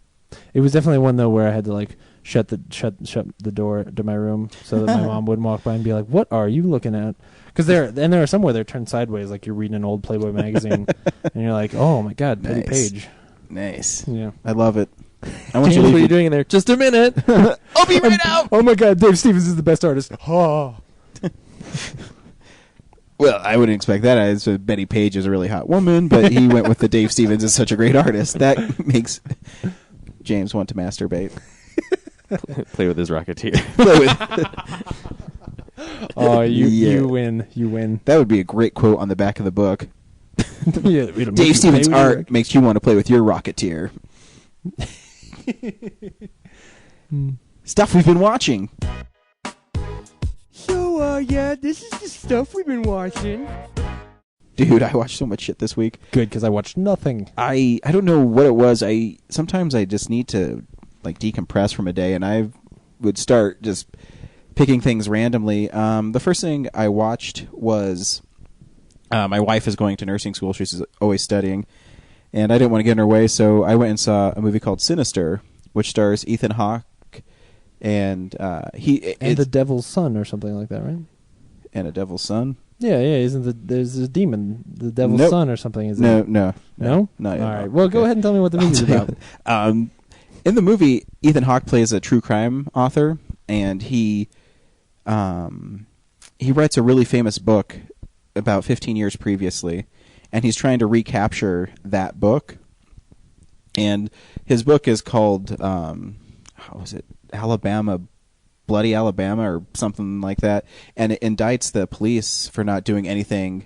it was definitely one though where I had to like shut the door to my room so that my mom wouldn't walk by and be like, "What are you looking at?" Because there are some where they're turned sideways, like you're reading an old Playboy magazine, and you're like, "Oh my God, Petty Page." Nice. Yeah, I love it. I want James, you to what are you doing in there? Just a minute. I'll be right out. Oh my God, Dave Stevens is the best artist. Oh. Well, I wouldn't expect that. So Betty Page is a really hot woman, but he went with the Dave Stevens is such a great artist. That makes James want to masturbate. Play with his Rocketeer. Oh, you win. You win. That would be a great quote on the back of the book. Yeah, Dave Stevens' art makes you want to play with your Rocketeer. Stuff we've been watching. So, this is the stuff we've been watching. Dude, I watched so much shit this week. Good, because I watched nothing. I don't know what it was. Sometimes I just need to like decompress from a day, and I would start just picking things randomly. The first thing I watched was my wife is going to nursing school. She's always studying, and I didn't want to get in her way, so I went and saw a movie called Sinister, which stars Ethan Hawke, and the Devil's Son or something like that, right? And a Devil's Son. Yeah, isn't there's a demon, the Devil's Son or something? Is no, it? No? All right. Well, go ahead and tell me what the movie's about. In the movie, Ethan Hawke plays a true crime author, and he writes a really famous book about 15 years previously, and he's trying to recapture that book. And his book is called how was it? Bloody Alabama or something like that, and it indicts the police for not doing anything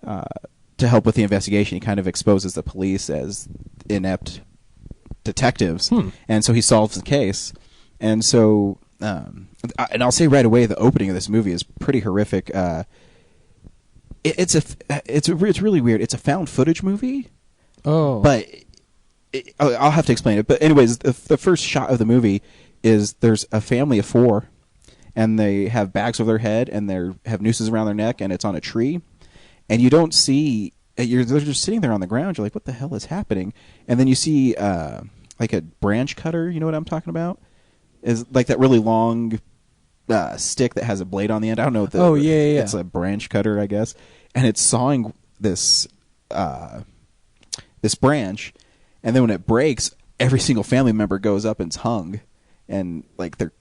to help with the investigation. He kind of exposes the police as inept detectives, and so he solves the case. And so, and I'll say right away, the opening of this movie is pretty horrific. It's really weird. It's a found footage movie. Oh, but I'll have to explain it. But anyways, the first shot of the movie is there's a family of 4, and they have bags over their head, and they have nooses around their neck, and it's on a tree, and you don't see. They're just sitting there on the ground. You're like, what the hell is happening? And then you see like a branch cutter. You know what I'm talking about? Is like that really long stick that has a blade on the end. I don't know. Yeah. It's a branch cutter, I guess, and it's sawing this branch, and then when it breaks, every single family member goes up and's hung, and like they're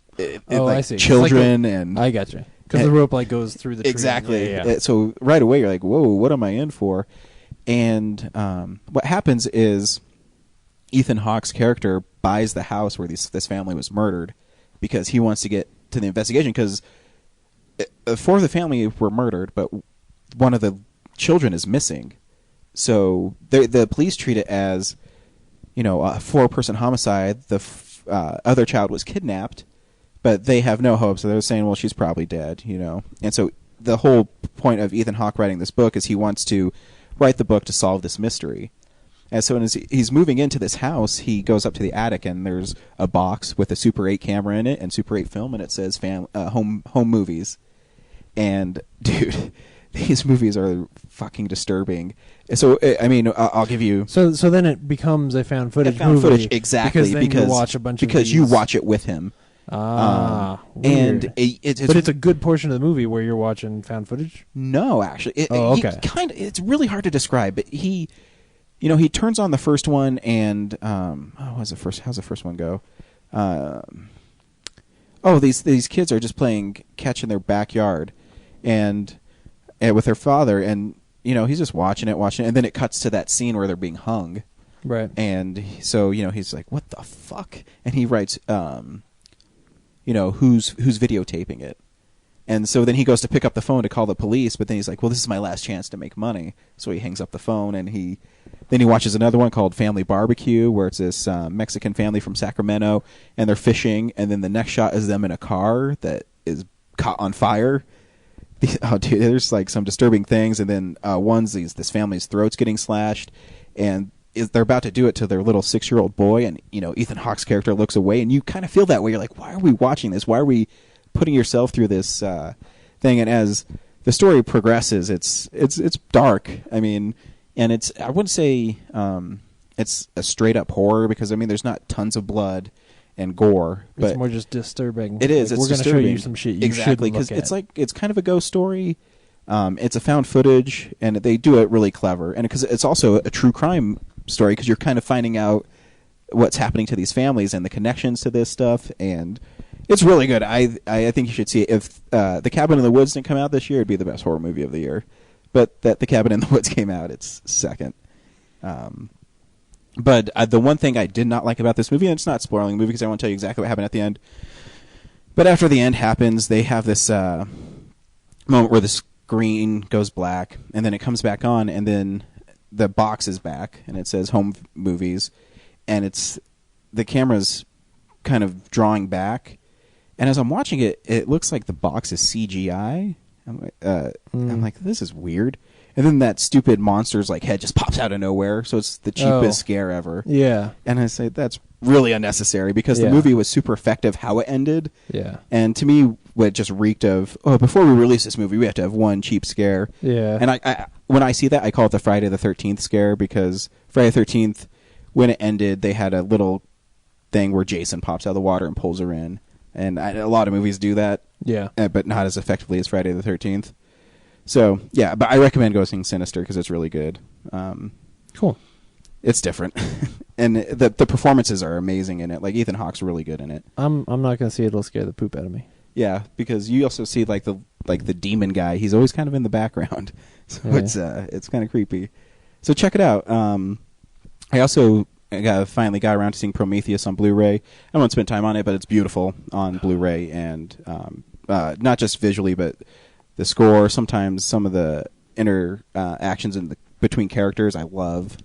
I see. Children like and I gotcha. Because the rope like goes through the tree. Exactly. Yeah. So right away you're like, whoa, what am I in for? And what happens is Ethan Hawke's character buys the house where this family was murdered because he wants to get to the investigation, because 4 of the family were murdered, but one of the children is missing. So the police treat it as, a 4-person homicide. The other child was kidnapped, but they have no hope. So they're saying, well, she's probably dead, And so the whole point of Ethan Hawke writing this book is he wants to write the book to solve this mystery. And so as he's moving into this house, he goes up to the attic, and there's a box with a Super 8 camera in it and Super 8 film, and it says home movies. And, dude, these movies are fucking disturbing. So, I mean, I'll give you... So then it becomes a found footage found movie. footage, exactly. Because you watch a bunch of because these. you watch it with him. Weird. And but it's a good portion of the movie where you're watching found footage? No, actually. Okay. It's really hard to describe, but he turns on the first one, and how's the first one go? These kids are just playing catch in their backyard, and with their father, and he's just watching it, and then it cuts to that scene where they're being hung, right? And so he's like, "What the fuck?" And he writes, who's videotaping it. And so then he goes to pick up the phone to call the police, but then he's like, well, this is my last chance to make money. So he hangs up the phone, and then he watches another one called Family Barbecue, where it's this Mexican family from Sacramento, and they're fishing, and then the next shot is them in a car that is caught on fire. Oh, dude, there's like some disturbing things, and then one's this family's throats getting slashed, and they're about to do it to their little 6-year-old boy, and Ethan Hawke's character looks away, and you kind of feel that way. You're like, why are we watching this? Why are we putting yourself through this thing? And as the story progresses, it's dark. I mean, and I wouldn't say it's a straight up horror, because I mean there's not tons of blood and gore, but it's more just disturbing. It is. Like, it's we're going to show you some shit you exactly, because it's kind of a ghost story. It's a found footage, and they do it really clever, and because it's also a true crime story, because you're kind of finding out what's happening to these families and the connections to this stuff, and it's really good. I think you should see it. If The Cabin in the Woods didn't come out this year, it'd be the best horror movie of the year. But that The Cabin in the Woods came out, it's second. But the one thing I did not like about this movie, and it's not spoiling the movie because I won't tell you exactly what happened at the end, but after the end happens, they have this moment where the screen goes black, and then it comes back on, and then the box is back, and it says home movies, and the camera's kind of drawing back, and as I'm watching it, it looks like the box is CGI. I'm like, this is weird. And then that stupid monster's head just pops out of nowhere, so it's the cheapest scare ever. Yeah. And I say that's really unnecessary, because the movie was super effective how it ended. Yeah. And to me, what just reeked of, before we release this movie, we have to have one cheap scare. Yeah. And I when I see that, I call it the Friday the 13th scare, because Friday the 13th, when it ended, they had a little thing where Jason pops out of the water and pulls her in. And a lot of movies do that. Yeah. But not as effectively as Friday the 13th. So, yeah, but I recommend go seeing Sinister, because it's really good. Cool. It's different. And the performances are amazing in it. Like, Ethan Hawke's really good in it. I'm not going to see it. It'll scare the poop out of me. Yeah, because you also see the demon guy. He's always kind of in the background. So it's kind of creepy. So check it out. I also finally got around to seeing Prometheus on Blu-ray. I won't spend time on it, but it's beautiful on Blu-ray, and not just visually, but the score, sometimes some of the interactions between characters I love.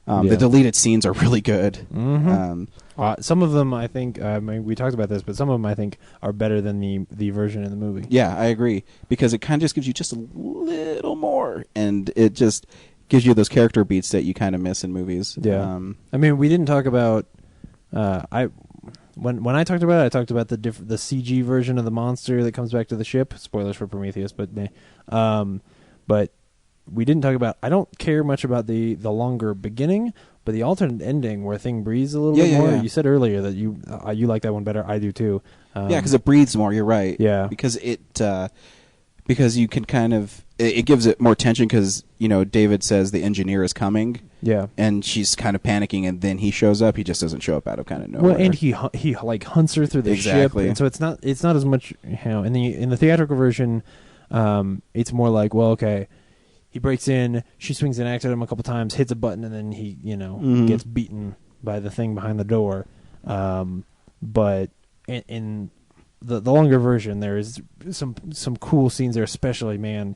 The deleted scenes are really good. Mm-hmm. Some of them, I think, we talked about this, but some of them I think are better than the version in the movie. Yeah, I agree, because it kind of just gives you just a little more, and it just gives you those character beats that you kind of miss in movies. Yeah. I mean, we didn't talk about... When I talked about it, I talked about the CG version of the monster that comes back to the ship. Spoilers for Prometheus, but we didn't talk about... I don't care much about the longer beginning, but the alternate ending where thing breathes a little bit more. Yeah. You said earlier that you like that one better. I do too. Yeah, because it breathes more. You're right. Yeah. Because you can kind of... It gives it more tension, because, David says the engineer is coming. Yeah. And she's kind of panicking, and then he shows up. He just doesn't show up out of kind of nowhere. Well, and he hunts her through the ship, and so it's not as much, in the theatrical version, it's more like, well, okay, he breaks in, she swings an axe at him a couple times, hits a button, and then he, gets beaten by the thing behind the door. But in the longer version, there is some cool scenes there, especially, man.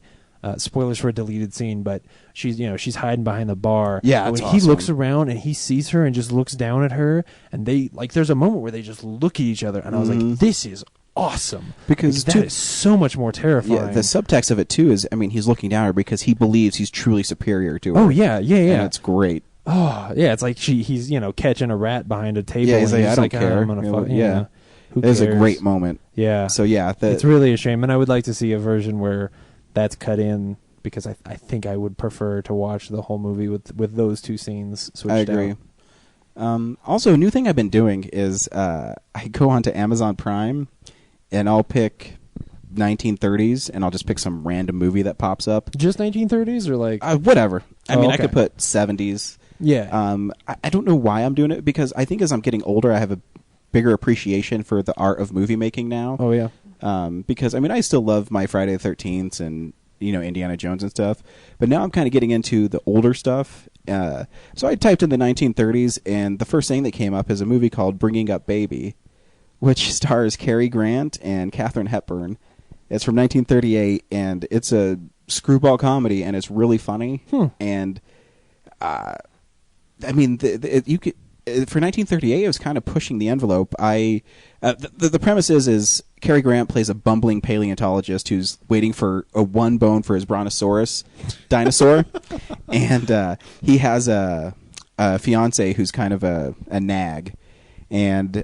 spoilers for a deleted scene, but she's hiding behind the bar. Yeah, and it's when he awesome. looks around and he sees her and just looks down at her, and they there's a moment where they just look at each other, and I was like, this is awesome, Because that is so much more terrifying. Yeah, the subtext of it too is, I mean, he's looking down at her because he believes he's truly superior to her. Oh yeah. And it's great. Oh yeah, it's like he's catching a rat behind a table. Yeah, he's and like, I don't "Ah, care." I'm gonna You know, fuck-" yeah. Who It was a cares? great moment. Yeah. So yeah, It's really a shame, and I would like to see a version where that's cut in, because I think I would prefer to watch the whole movie with those two scenes switched I agree. out. Also, a new thing I've been doing is I go onto Amazon Prime, and I'll pick 1930s, and I'll just pick some random movie that pops up. Just 1930s, or like Whatever. I mean, I okay. could put 70s. Yeah. I don't know why I'm doing it, because I think as I'm getting older, I have a bigger appreciation for the art of movie making now. Oh yeah. Because I mean, I still love my Friday the 13th and Indiana Jones and stuff, but now I'm kind of getting into the older stuff. So I typed in the 1930s, and the first thing that came up is a movie called Bringing Up Baby, which stars Cary Grant and Katharine Hepburn. It's from 1938, and it's a screwball comedy, and it's really funny. And I mean, you could. For 1938, it was kind of pushing the envelope. The premise is Cary Grant plays a bumbling paleontologist who's waiting for one bone for his brontosaurus dinosaur, and he has a fiance who's kind of a nag, and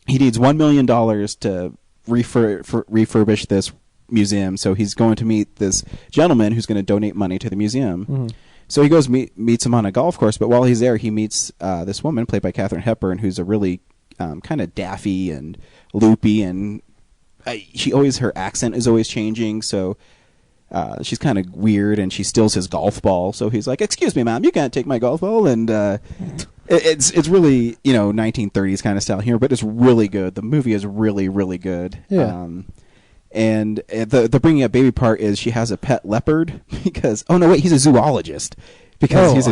he needs $1 million to refurbish this museum. So he's going to meet this gentleman who's going to donate money to the museum. Mm-hmm. So he goes meets him on a golf course, but while he's there, he meets this woman played by Katharine Hepburn, who's a really kind of daffy and loopy, and her accent is always changing. So she's kind of weird, and she steals his golf ball. So he's like, "Excuse me, ma'am, you can't take my golf ball." And it's really 1930s kind of style here, but it's really good. The movie is really, really good. Yeah. And the bringing up baby part is she has a pet leopard because he's a zoologist, because he's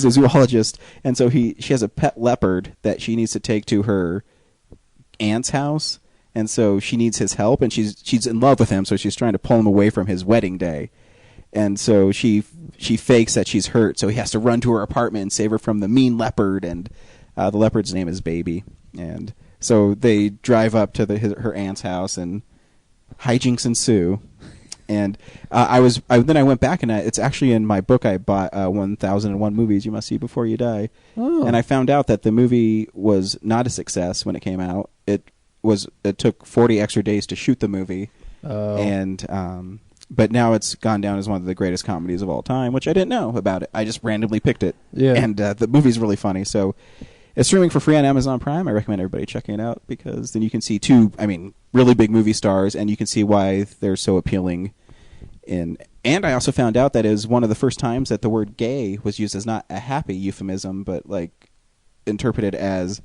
a zoologist, and so she has a pet leopard that she needs to take to her aunt's house, and so she needs his help, and she's in love with him, so she's trying to pull him away from his wedding day, and so she fakes that she's hurt, so he has to run to her apartment and save her from the mean leopard, and the leopard's name is Baby, and so they drive up to her aunt's house, and hijinks ensue. And then I went back, and it's actually in my book I bought, 1001 Movies You Must See Before You Die. Oh. And I found out that the movie was not a success when it came out. It took 40 extra days to shoot the movie. Oh. And but now it's gone down as one of the greatest comedies of all time, which I didn't know about it. I just randomly picked it. Yeah. And the movie's really funny. So it's streaming for free on Amazon Prime. I recommend everybody checking it out, because then you can see two, really big movie stars, and you can see why they're so appealing. And I also found out that it was one of the first times that the word gay was used as not a happy euphemism, but like interpreted as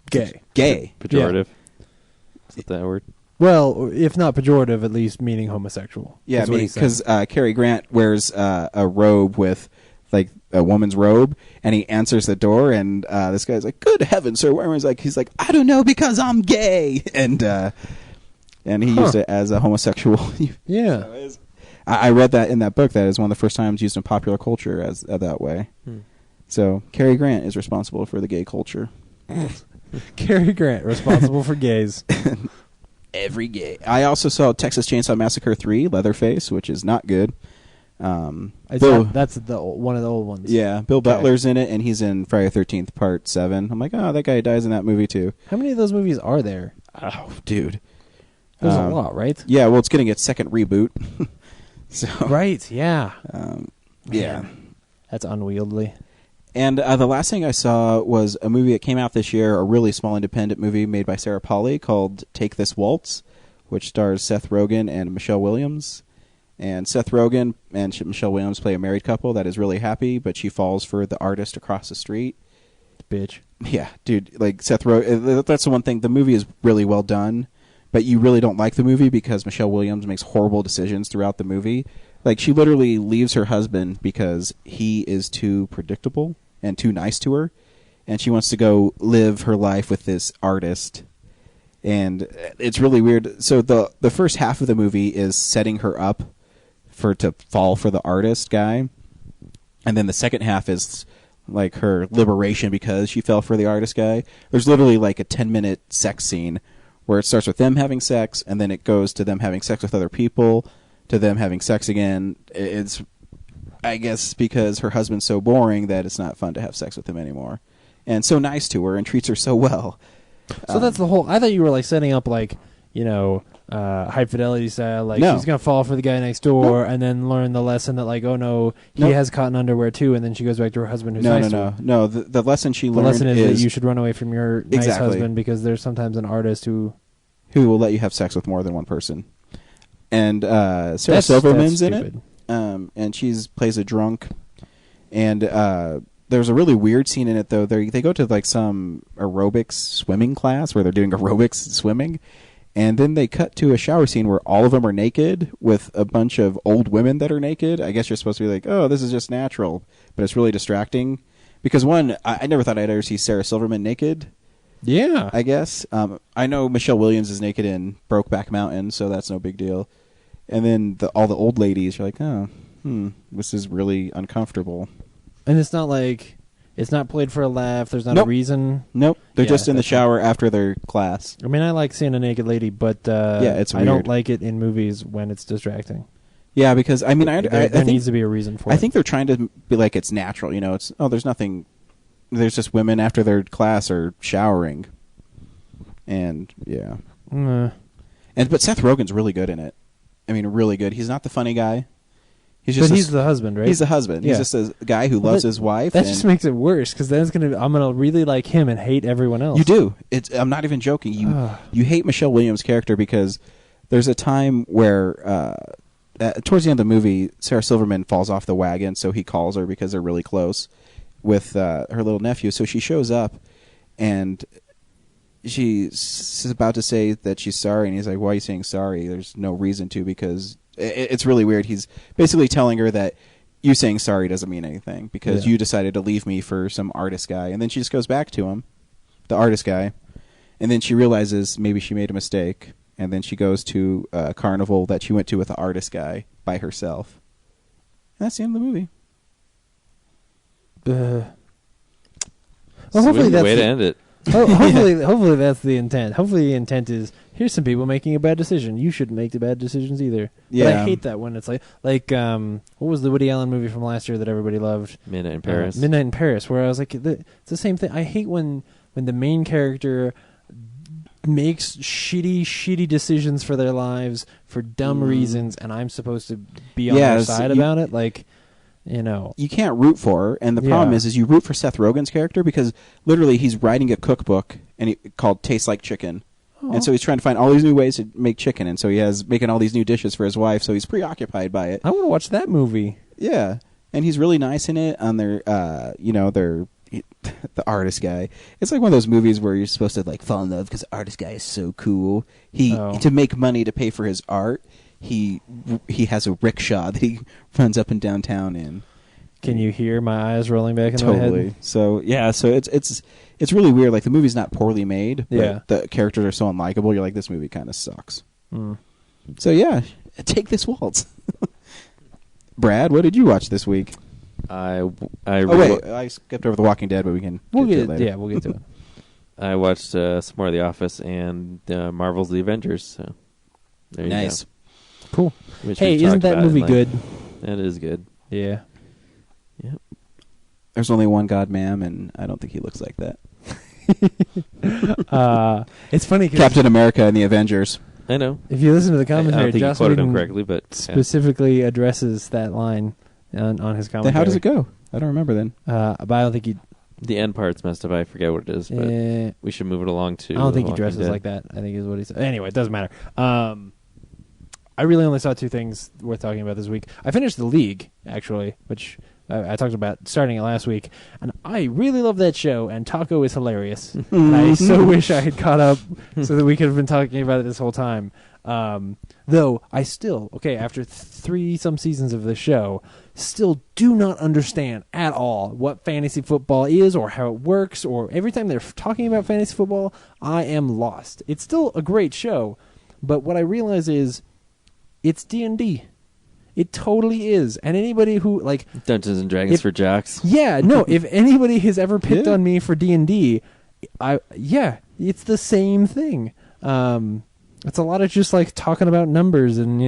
Gay. Pejorative. Is that that word? Well, if not pejorative, at least meaning homosexual. Yeah, is what he said. because Cary Grant wears a robe with like a woman's robe, and he answers the door, and this guy's like, "Good heavens, sir!" He's like, "I don't know, because I'm gay," and he used it as a homosexual. Yeah. So I read that in that book, that is one of the first times used in popular culture as that way. So Cary Grant is responsible for the gay culture. Cary Grant, responsible for gays. Every gay. I also saw Texas Chainsaw Massacre 3, Leatherface, which is not good. That's one of the old ones. Yeah, Bill Okay. Butler's in it, and he's in Friday the 13th Part 7. I'm like, oh, that guy dies in that movie too. How many of those movies are there? Oh, dude. There's a lot, right? Yeah, well, it's getting its second reboot. So Right, yeah. yeah. That's unwieldy. And the last thing I saw was a movie that came out this year, a really small independent movie made by Sarah Polley called Take This Waltz, which stars Seth Rogen and Michelle Williams. And Seth Rogen and Michelle Williams play a married couple that is really happy, but she falls for the artist across the street. Bitch. Yeah, dude, like Seth Rogen, that's the one thing. The movie is really well done, but you really don't like the movie because Michelle Williams makes horrible decisions throughout the movie. Like, she literally leaves her husband because he is too predictable and too nice to her, and she wants to go live her life with this artist. And it's really weird. So the first half of the movie is setting her up to fall for the artist guy, and then the second half is like her liberation because she fell for the artist guy. There's literally like a 10-minute sex scene where it starts with them having sex, and then it goes to them having sex with other people, to them having sex again. It's, I guess, because her husband's so boring that it's not fun to have sex with him anymore, and so nice to her and treats her so well. So that's the whole. I thought you were like setting up like high fidelity style. Like No. she's gonna fall for the guy next door and then learn the lesson that like, oh no, he has cotton underwear too, and then she goes back to her husband who's nice to her. No. The lesson she The learned lesson is that you should run away from your nice Exactly. husband because there's sometimes an artist who will let you have sex with more than one person. And Sarah That's Silverman's in it, stupid. and she's plays a drunk. And there's a really weird scene in it though. They go to like some aerobics swimming class where they're doing aerobics swimming, and then they cut to a shower scene where all of them are naked with a bunch of old women that are naked. I guess you're supposed to be like, oh, this is just natural, but it's really distracting because one, I never thought I'd ever see Sarah Silverman naked. Yeah. I guess. I know Michelle Williams is naked in Brokeback Mountain, so that's no big deal. And then all the old ladies, you're like, oh, this is really uncomfortable. And it's not like it's not played for a laugh. There's not Nope. a reason. Nope, they're Yeah, just in the that's shower after their class. I mean, I like seeing a naked lady, but it's I don't weird. like it in movies when it's distracting. Yeah, because I mean, I There think needs to be a reason for it. I think they're trying to be like it's natural. It's there's nothing. There's just women after their class are showering, and yeah. But Seth Rogen's really good in it. I mean, really good. He's not the funny guy. He's the husband, right? He's the husband. Yeah. He's just a guy who loves his wife. That just makes it worse because then I'm gonna really like him and hate everyone else. You do. I'm not even joking. You hate Michelle Williams' character because there's a time where towards the end of the movie, Sarah Silverman falls off the wagon, so he calls her because they're really close with her little nephew. So she shows up, and she's about to say that she's sorry, and he's like, "Why are you saying sorry? There's no reason to," because it's really weird. He's basically telling her that you saying sorry doesn't mean anything because you decided to leave me for some artist guy. And then she just goes back to him, the artist guy, and then she realizes maybe she made a mistake, and then she goes to a carnival that she went to with the artist guy by herself. And that's the end of the movie. Well, hopefully Sweet that's way to end it. hopefully that's the intent. Hopefully the intent is here's some people making a bad decision. You shouldn't make the bad decisions either. Yeah. But I hate that when it's like what was the Woody Allen movie from last year that everybody loved? Midnight in Paris. Midnight in Paris, where I was like, it's the same thing. I hate when the main character makes shitty decisions for their lives for dumb reasons, and I'm supposed to be on their side about it. Like, you can't root for her, and the problem is you root for Seth Rogen's character because literally he's writing a cookbook called Tastes Like Chicken. And so he's trying to find all these new ways to make chicken, and so he has making all these new dishes for his wife, so he's preoccupied by it. I want to watch that movie. Yeah, and he's really nice in it on their the artist guy. It's like one of those movies where you're supposed to like fall in love because the artist guy is so cool. To make money to pay for his art, he has a rickshaw that he runs up and down town in. Can you hear my eyes rolling back in my head? Totally. So yeah, so it's really weird. Like the movie's not poorly made, but the characters are so unlikable. You're like, this movie kind of sucks. So yeah, take this waltz. Brad, what did you watch this week? I skipped over The Walking Dead, but we can get to it later. Yeah, we'll get to it. I watched some more of The Office and Marvel's The Avengers. So there you Nice. go. Cool. Which Hey, we've isn't talked that about movie in, good? That is good. Yeah. Yep. There's only one God, ma'am, and I don't think he looks like that. It's funny 'cause Captain America and the Avengers. I know. if you listen to the I don't commentary, think you Joss quoted him Whedon correctly, but yeah. specifically addresses that line on his commentary. Then how does it go? I don't remember then. But I don't think he. The end part's messed up. I forget what it is, but we should move it along to. I don't think he Walking dresses Dead. like that. I think is what he said. Anyway, it doesn't matter. I really only saw two things worth talking about this week. I finished The League, actually, which I talked about starting it last week, and I really love that show, and Taco is hilarious. And I so wish I had caught up so that we could have been talking about it this whole time. Though I still, after 3 some seasons of the show, still do not understand at all what fantasy football is or how it works, or every time they're talking about fantasy football, I am lost. It's still a great show, but what I realize is it's D&D. It totally is. And anybody who, like... Dungeons and Dragons for jocks. Yeah, no, if anybody has ever picked on me for D&D, it's the same thing. It's a lot of just like talking about numbers and,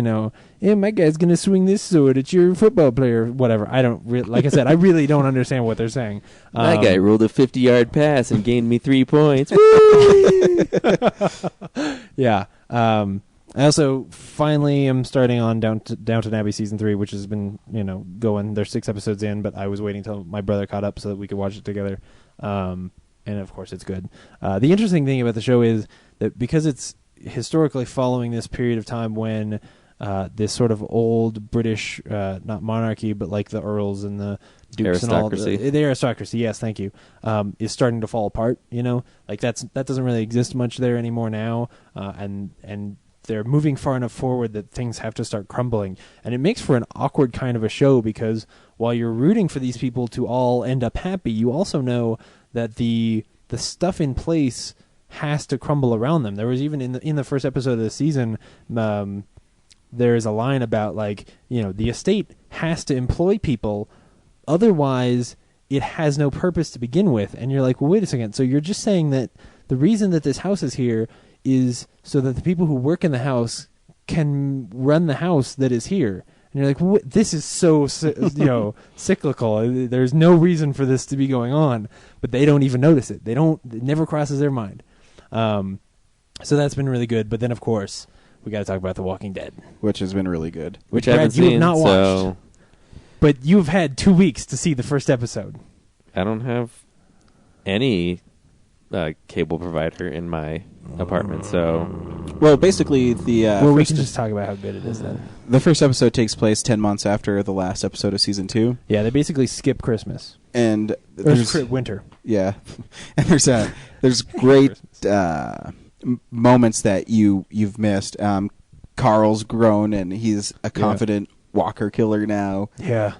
my guy's going to swing this sword at your football player, whatever. I don't like I said, I really don't understand what they're saying. My guy rolled a 50-yard pass and gained me 3 points. Yeah. I also finally am starting on Downton Abbey season 3, which has been, going. There's 6 episodes in, but I was waiting till my brother caught up so that we could watch it together. And of course it's good. The interesting thing about the show is that because it's historically following this period of time when this sort of old British, not monarchy, but like the earls and the dukes and all the aristocracy, yes, thank you, is starting to fall apart. Like that doesn't really exist much there anymore now, and they're moving far enough forward that things have to start crumbling, and it makes for an awkward kind of a show because while you're rooting for these people to all end up happy, you also know that the stuff in place has to crumble around them. There was even in the first episode of the season, there is a line about the estate has to employ people, otherwise it has no purpose to begin with. And you're like, well, wait a second. So you're just saying that the reason that this house is here is so that the people who work in the house can run the house that is here. And you're like, this is so cyclical. There's no reason for this to be going on, but they don't even notice it. It never crosses their mind. So that's been really good. But then, of course, we got to talk about The Walking Dead, which has been really good. Which I haven't seen, you have not watched, but you've had 2 weeks to see the first episode. I don't have any cable provider in my apartment, so... Well, basically, we can just talk about how good it is then. The first episode takes place 10 months after the last episode of season 2. Yeah, they basically skip Christmas. And there's winter. Yeah. And there's great moments that you've missed. Carl's grown, and he's a confident walker killer now. Yeah.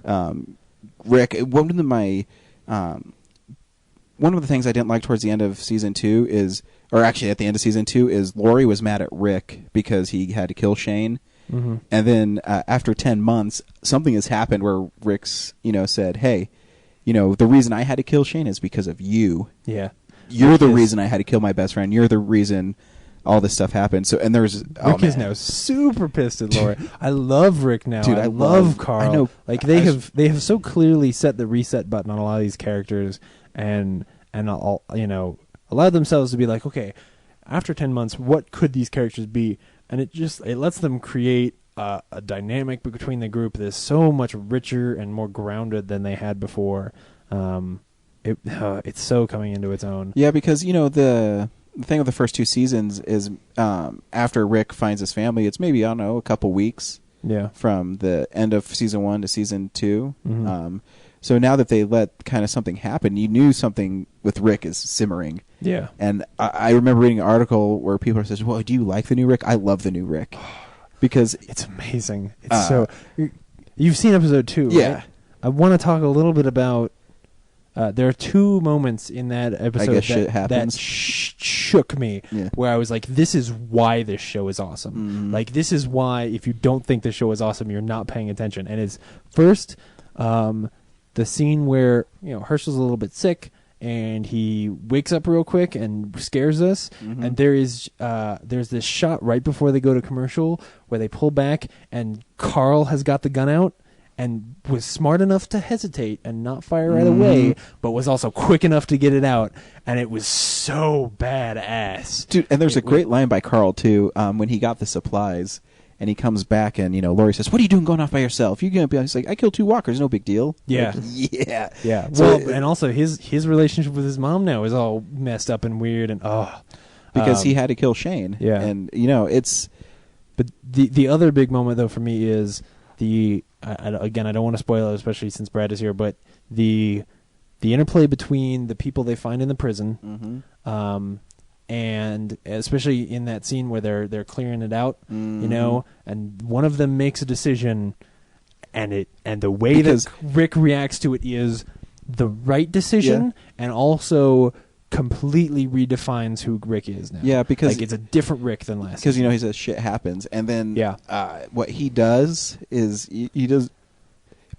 Rick, one of the things I didn't like towards the end of season 2 is, or actually at the end of season 2, is Lori was mad at Rick because he had to kill Shane. Mm-hmm. And then after 10 months, something has happened where Rick's, said, hey, the reason I had to kill Shane is because of you. Yeah. You're the reason I had to kill my best friend. You're the reason all this stuff happened. So, and there's Rick is now super pissed at Lori. I love Rick now. Dude, I love Carl. I know. Like they have so clearly set the reset button on a lot of these characters, and allowed themselves to be like, okay, after 10 months, what could these characters be? And it lets them create a dynamic between the group that is so much richer and more grounded than they had before. It's so coming into its own. Yeah, because the thing with the first 2 seasons is after Rick finds his family, it's maybe, I don't know, a couple weeks. Yeah. From the end of season 1 to season 2. Mm-hmm. So now that they let kind of something happen, you knew something with Rick is simmering. Yeah. And I remember reading an article where people are saying, well, do you like the new Rick? I love the new Rick. Because it's amazing. It's so... You've seen episode 2, yeah. Right? I want to talk a little bit about... there are 2 moments in that episode that shook me, where I was like, this is why this show is awesome. Mm-hmm. Like, this is why, if you don't think this show is awesome, you're not paying attention. And it's first... the scene where Herschel's a little bit sick and he wakes up real quick and scares us, and there's this shot right before they go to commercial where they pull back and Carl has got the gun out and was smart enough to hesitate and not fire right away, but was also quick enough to get it out, and it was so badass, dude. And there's a great line by Carl too, when he got the supplies. And he comes back, and Lori says, "What are you doing going off by yourself? You're gonna be." He's like, "I killed 2 walkers, no big deal." Yeah, like, yeah. So well, and also his relationship with his mom now is all messed up and weird, and because he had to kill Shane. Yeah, and it's. But the other big moment though for me is again, I don't want to spoil it, especially since Brad is here, but the interplay between the people they find in the prison, and especially in that scene where they're clearing it out, you know, and one of them makes a decision, and the way that Rick reacts to it is the right decision, and also completely redefines who Rick is now. Yeah, because like, it's a different Rick than last. Because, you know, he says shit happens, and then what he does is he does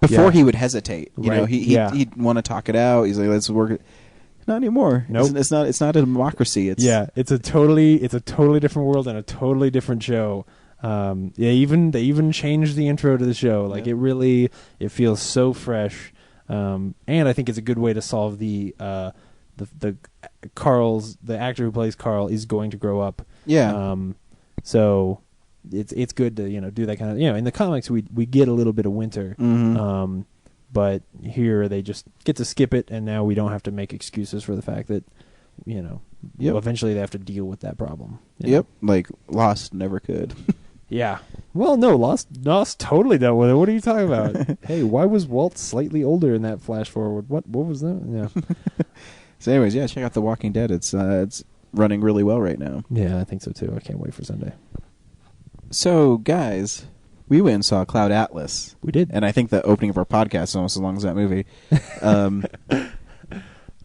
before he would hesitate. You know, he'd want to talk it out. He's like, let's work it. Not anymore. Nope. It's not a democracy. It's a totally different world and a totally different show. They even changed the intro to the show. Like it feels so fresh. And I think it's a good way to solve the actor who plays Carl is going to grow up. Yeah. So it's good to, you know, do that kind of, you know, in the comics we get a little bit of winter. Mm-hmm. But here they just get to skip it, and now we don't have to make excuses for the fact that, you know, eventually they have to deal with that problem. Yep. Like Lost never could. Yeah. Well, no, Lost totally dealt with it. What are you talking about? Hey, why was Walt slightly older in that flash forward? What was that? Yeah. So anyways, check out The Walking Dead. It's running really well right now. Yeah, I think so too. I can't wait for Sunday. So, guys, we went and saw Cloud Atlas. We did. And I think the opening of our podcast is almost as long as that movie.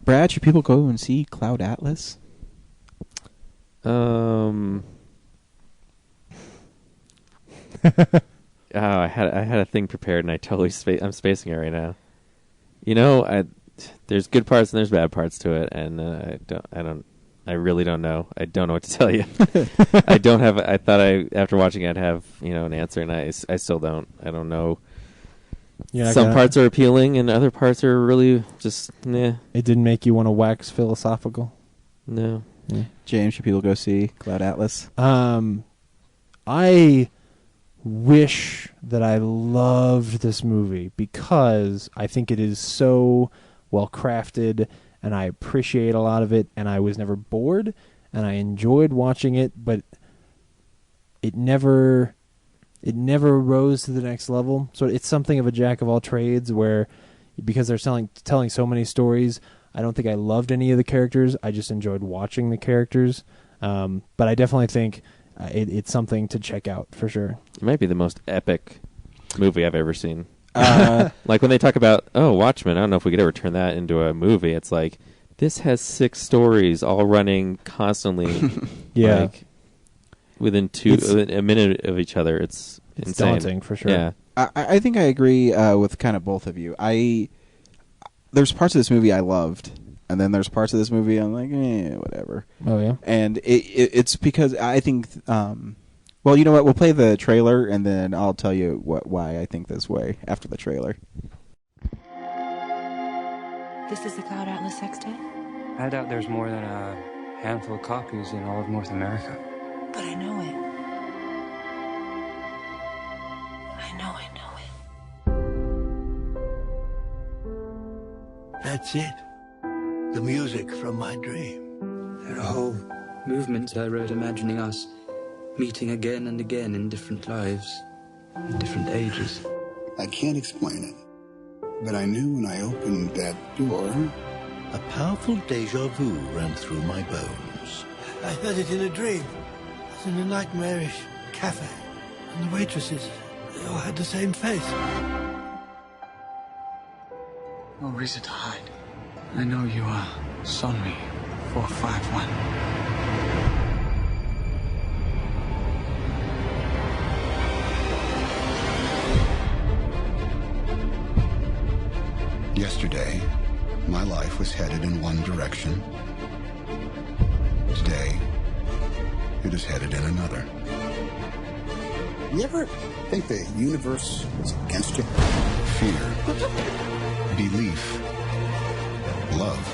Brad, should people go and see Cloud Atlas? I had a thing prepared, and I totally I'm spacing it right now. You know, there's good parts and there's bad parts to it, and I really don't know. I don't know what to tell you. I don't have. I thought after watching it, I'd have, you know, an answer, and I still don't. I don't know. Some parts are appealing, and other parts are really just nah. It didn't make you want to wax philosophical? No. Yeah. James, should people go see Cloud Atlas? I wish that I loved this movie because I think it is so well crafted, and I appreciate a lot of it, and I was never bored, and I enjoyed watching it, but it never rose to the next level. So it's something of a jack of all trades, where because they're telling so many stories, I don't think I loved any of the characters. I just enjoyed watching the characters. But I definitely think it's something to check out for sure. It might be the most epic movie I've ever seen. Like when they talk about, Watchmen, I don't know if we could ever turn that into a movie. It's like, this has 6 stories all running constantly. Yeah. Like, within a minute of each other. It's insane. Daunting for sure. Yeah. I think I agree with kind of both of you. There's parts of this movie I loved, and then there's parts of this movie I'm like, whatever. Oh, yeah? And it's because I think... well, you know what? We'll play the trailer, and then I'll tell you why I think this way after the trailer. This is the Cloud Atlas sextet? I doubt there's more than a handful of copies in all of North America. But I know it. I know it. That's it. The music from my dream. There are whole movements I wrote imagining us meeting again and again in different lives, in different ages. I can't explain it, but I knew when I opened that door, a powerful deja vu ran through my bones. I heard it in a dream. I was in a nightmarish cafe, and the waitresses, they all had the same face. No reason to hide. I know you are Sonmi 451. Yesterday, my life was headed in one direction. Today, it is headed in another. You ever think the universe is against you? Fear, belief, love,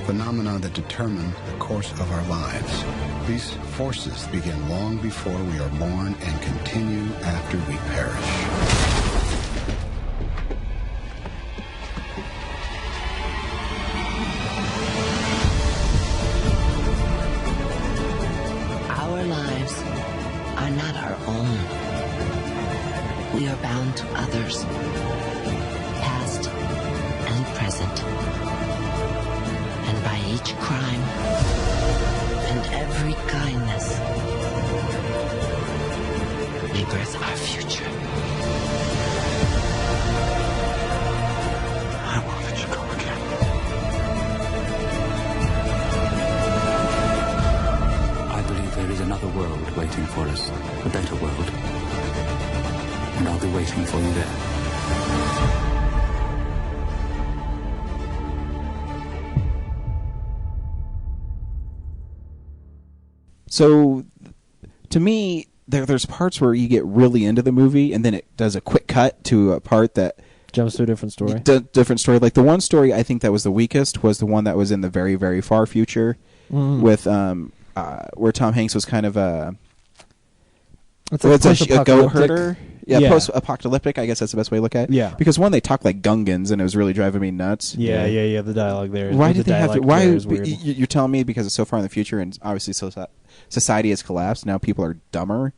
phenomena that determine the course of our lives. These forces begin long before we are born and continue after we perish. Our lives are not our own. We are bound to others, past and present. And by each crime and every kindness may birth our future. I won't let you go again. I believe there is another world waiting for us, a better world. And I'll be waiting for you there. So, to me, there's parts where you get really into the movie, and then it does a quick cut to a part that jumps to a different story. Different story. Like the one story I think that was the weakest was the one that was in the very, very far future, with where Tom Hanks was kind of a goat herder. Yeah, post-apocalyptic, I guess that's the best way to look at it. Yeah. Because one, they talk like Gungans, and it was really driving me nuts. Yeah, the dialogue there. Why did they have to... Why is weird. You're telling me because it's so far in the future, and obviously society has collapsed, now people are dumber?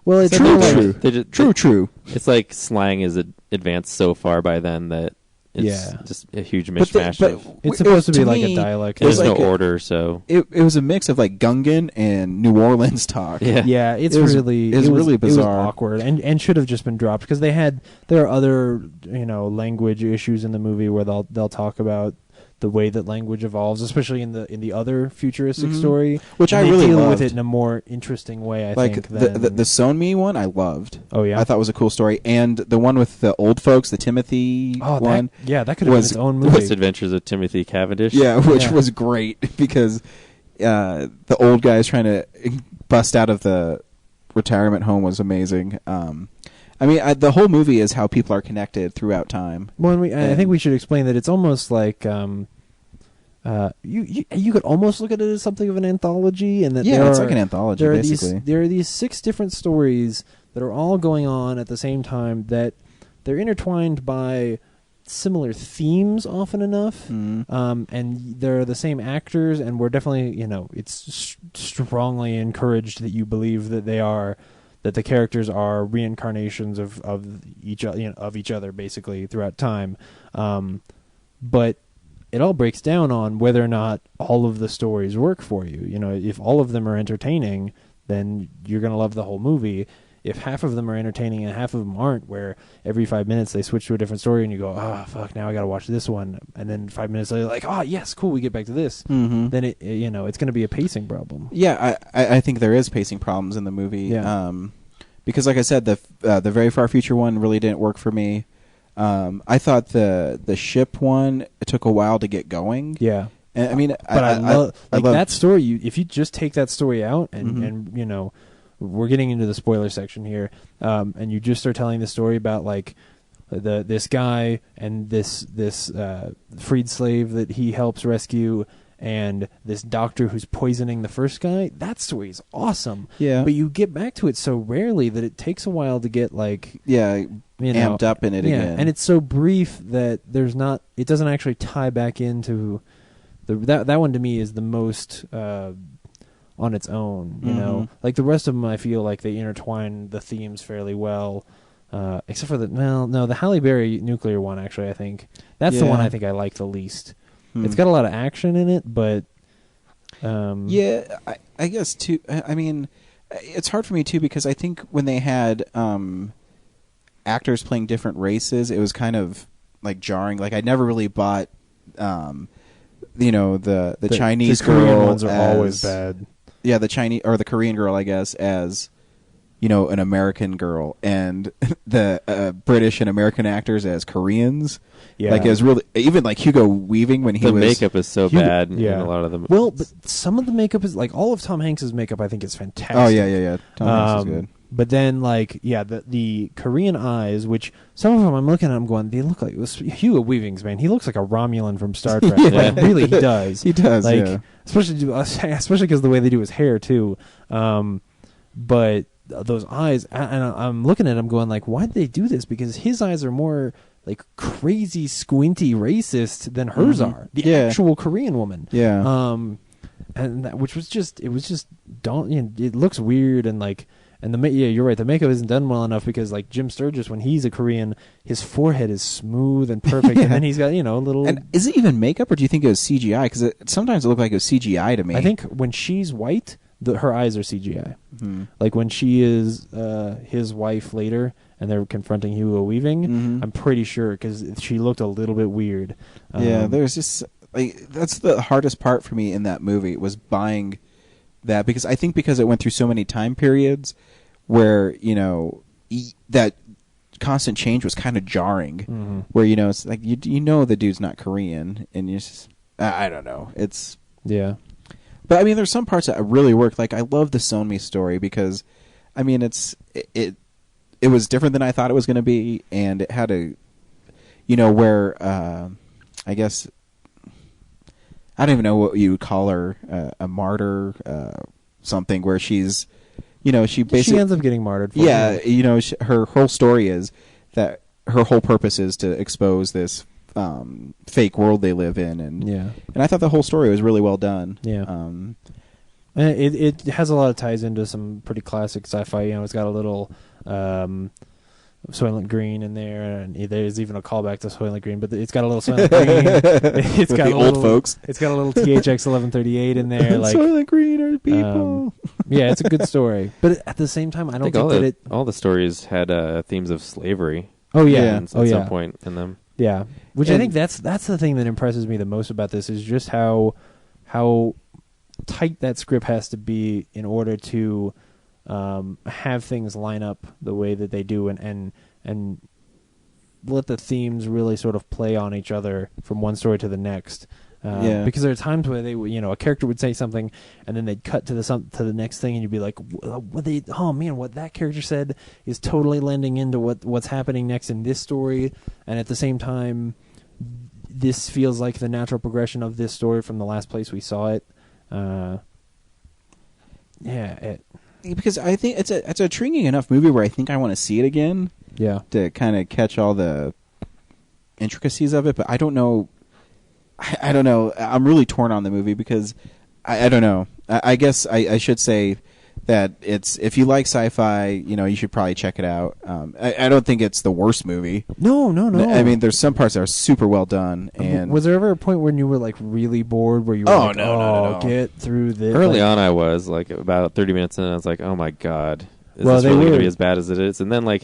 Well, it's true. It's like slang is advanced so far by then that it's just a huge mishmash. It's supposed to be like a dialect. There's like no order, so... It was a mix of like Gungan and New Orleans talk. Yeah, it was really bizarre. It was awkward and should have just been dropped because there are other language issues in the movie where they'll talk about the way that language evolves, especially in the other futuristic story, which and I really deal loved. with it in a more interesting way. I think the Sonmi one I loved. Oh yeah, I thought it was a cool story, and the one with the old folks, the Timothy one. That could have been its own movie. Adventures of Timothy Cavendish. Yeah, which was great because the old guy is trying to bust out of the retirement home was amazing. I mean, the whole movie is how people are connected throughout time. Well, I think we should explain that it's almost like you could almost look at it as something of an anthology, and that it's like an anthology. Basically, there are these 6 different stories that are all going on at the same time. That they're intertwined by similar themes often enough, and they're the same actors, and we're definitely it's strongly encouraged that you believe that they are. That the characters are reincarnations of each other basically throughout time, but it all breaks down on whether or not all of the stories work for you. If all of them are entertaining, then you're gonna love the whole movie. If half of them are entertaining and half of them aren't, where every 5 minutes they switch to a different story and you go, oh fuck, now I gotta watch this one, and then 5 minutes later, like, oh yes, cool, we get back to this. Then it's gonna be a pacing problem. Yeah, I think there is pacing problems in the movie. Yeah. Because like I said, the very far future one really didn't work for me. I thought the ship one, it took a while to get going. Yeah. And, I mean, but I love that story. If you just take that story out and we're getting into the spoiler section here, and you just start telling the story about like this guy and this freed slave that he helps rescue, and this doctor who's poisoning the first guy, that story is awesome. Yeah. But you get back to it so rarely that it takes a while to get amped up in it again. And it's so brief that it doesn't actually tie back into that one. To me is the most on its own, like the rest of them I feel like they intertwine the themes fairly well. Except for the Halle Berry nuclear one, actually, I think that's the one I think I like the least. It's got a lot of action in it, but I guess too. I mean, it's hard for me too because I think when they had actors playing different races, it was kind of like jarring. Like I never really bought, the Chinese girl. Korean ones are always bad. Yeah, the Chinese or the Korean girl, I guess, as an American girl, and the British and American actors as Koreans. Yeah, like it was really even like Hugo Weaving when the makeup is so bad. In a lot of them. Well, but some of the makeup is like all of Tom Hanks's makeup. I think is fantastic. Oh yeah. Tom Hanks is good. But then the Korean eyes, which some of them I'm looking at, I'm going, they look like Hugo Weaving's man. He looks like a Romulan from Star Trek. Like, really, he does. He does. Like especially because the way they do his hair too. But those eyes, and I'm looking at him going like, why did they do this? Because his eyes are more like crazy squinty racist than hers are. The actual Korean woman. Yeah. And that, which was just, it looks weird, and like And you're right. The makeup isn't done well enough because, like Jim Sturgis, when he's a Korean, his forehead is smooth and perfect, and then he's got a little. And is it even makeup, or do you think it was CGI? Because sometimes it looked like it was CGI to me. I think when she's white, her eyes are CGI. Mm-hmm. Like when she is his wife later, and they're confronting Hugo Weaving. Mm-hmm. I'm pretty sure because she looked a little bit weird. Yeah, there's just that's the hardest part for me in that movie was buying that because it went through so many time periods where that constant change was kind of jarring. Mm-hmm. Where it's like the dude's not Korean, and you just I don't know. It's but I mean, there's some parts that really work. Like I love the Sonmi story because I mean it was different than I thought it was going to be, and it had where I guess. I don't even know what you would call her, a martyr, something where she's, she basically... She ends up getting martyred. Her whole story is that her whole purpose is to expose this fake world they live in. And I thought the whole story was really well done. Yeah. It has a lot of ties into some pretty classic sci-fi. It's got a little... Soylent Green in there, and there's even a callback to Soylent Green, but it's got a little Soylent Green. It's got old folks. It's got a little THX 1138 in there. Like Soylent Green are people. Yeah, it's a good story, but at the same time, I don't think all the stories had themes of slavery. Oh yeah, at some point in them. Yeah, which I think that's the thing that impresses me the most about this is just how tight that script has to be in order to have things line up the way that they do and let the themes really sort of play on each other from one story to the next. Because there are times where they, a character would say something and then they'd cut to the next thing and you'd be like, what that character said is totally lending into what's happening next in this story. And at the same time, this feels like the natural progression of this story from the last place we saw it. Because I think it's a intriguing enough movie where I think I want to see it again. Yeah. To kind of catch all the intricacies of it, but I don't know. I don't know. I'm really torn on the movie because I don't know. I guess I should say that if you like sci-fi, you should probably check it out. I don't think it's the worst movie. No. I mean, there's some parts that are super well done. And was there ever a point when you were like really bored, where you were no, get through this? Early on, I was like about 30 minutes in, I was like, oh my god, is this really going to be as bad as it is? And then maybe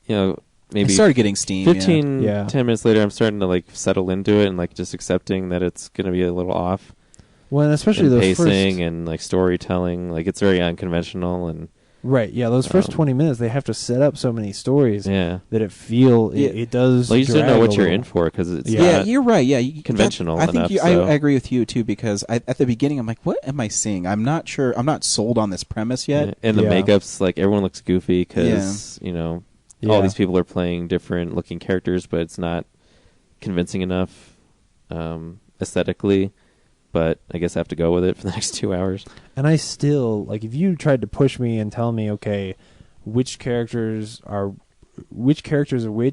I started getting steam. 10 minutes later, I'm starting to like settle into it and like just accepting that it's going to be a little off. Well, and especially those pacing and like storytelling, like it's very unconventional and right. Yeah, those first 20 minutes they have to set up so many stories. Yeah. That it does. Well, you just don't know what you're in for because it's not you're right. Yeah, conventional. I think enough, I agree with you too because at the beginning I'm like, what am I seeing? I'm not sure. I'm not sold on this premise yet. Yeah. And the makeup's like everyone looks goofy because all these people are playing different looking characters, but it's not convincing enough aesthetically. But I guess I have to go with it for the next 2 hours. And I still, like, if you tried to push me and tell me, okay, which characters are which,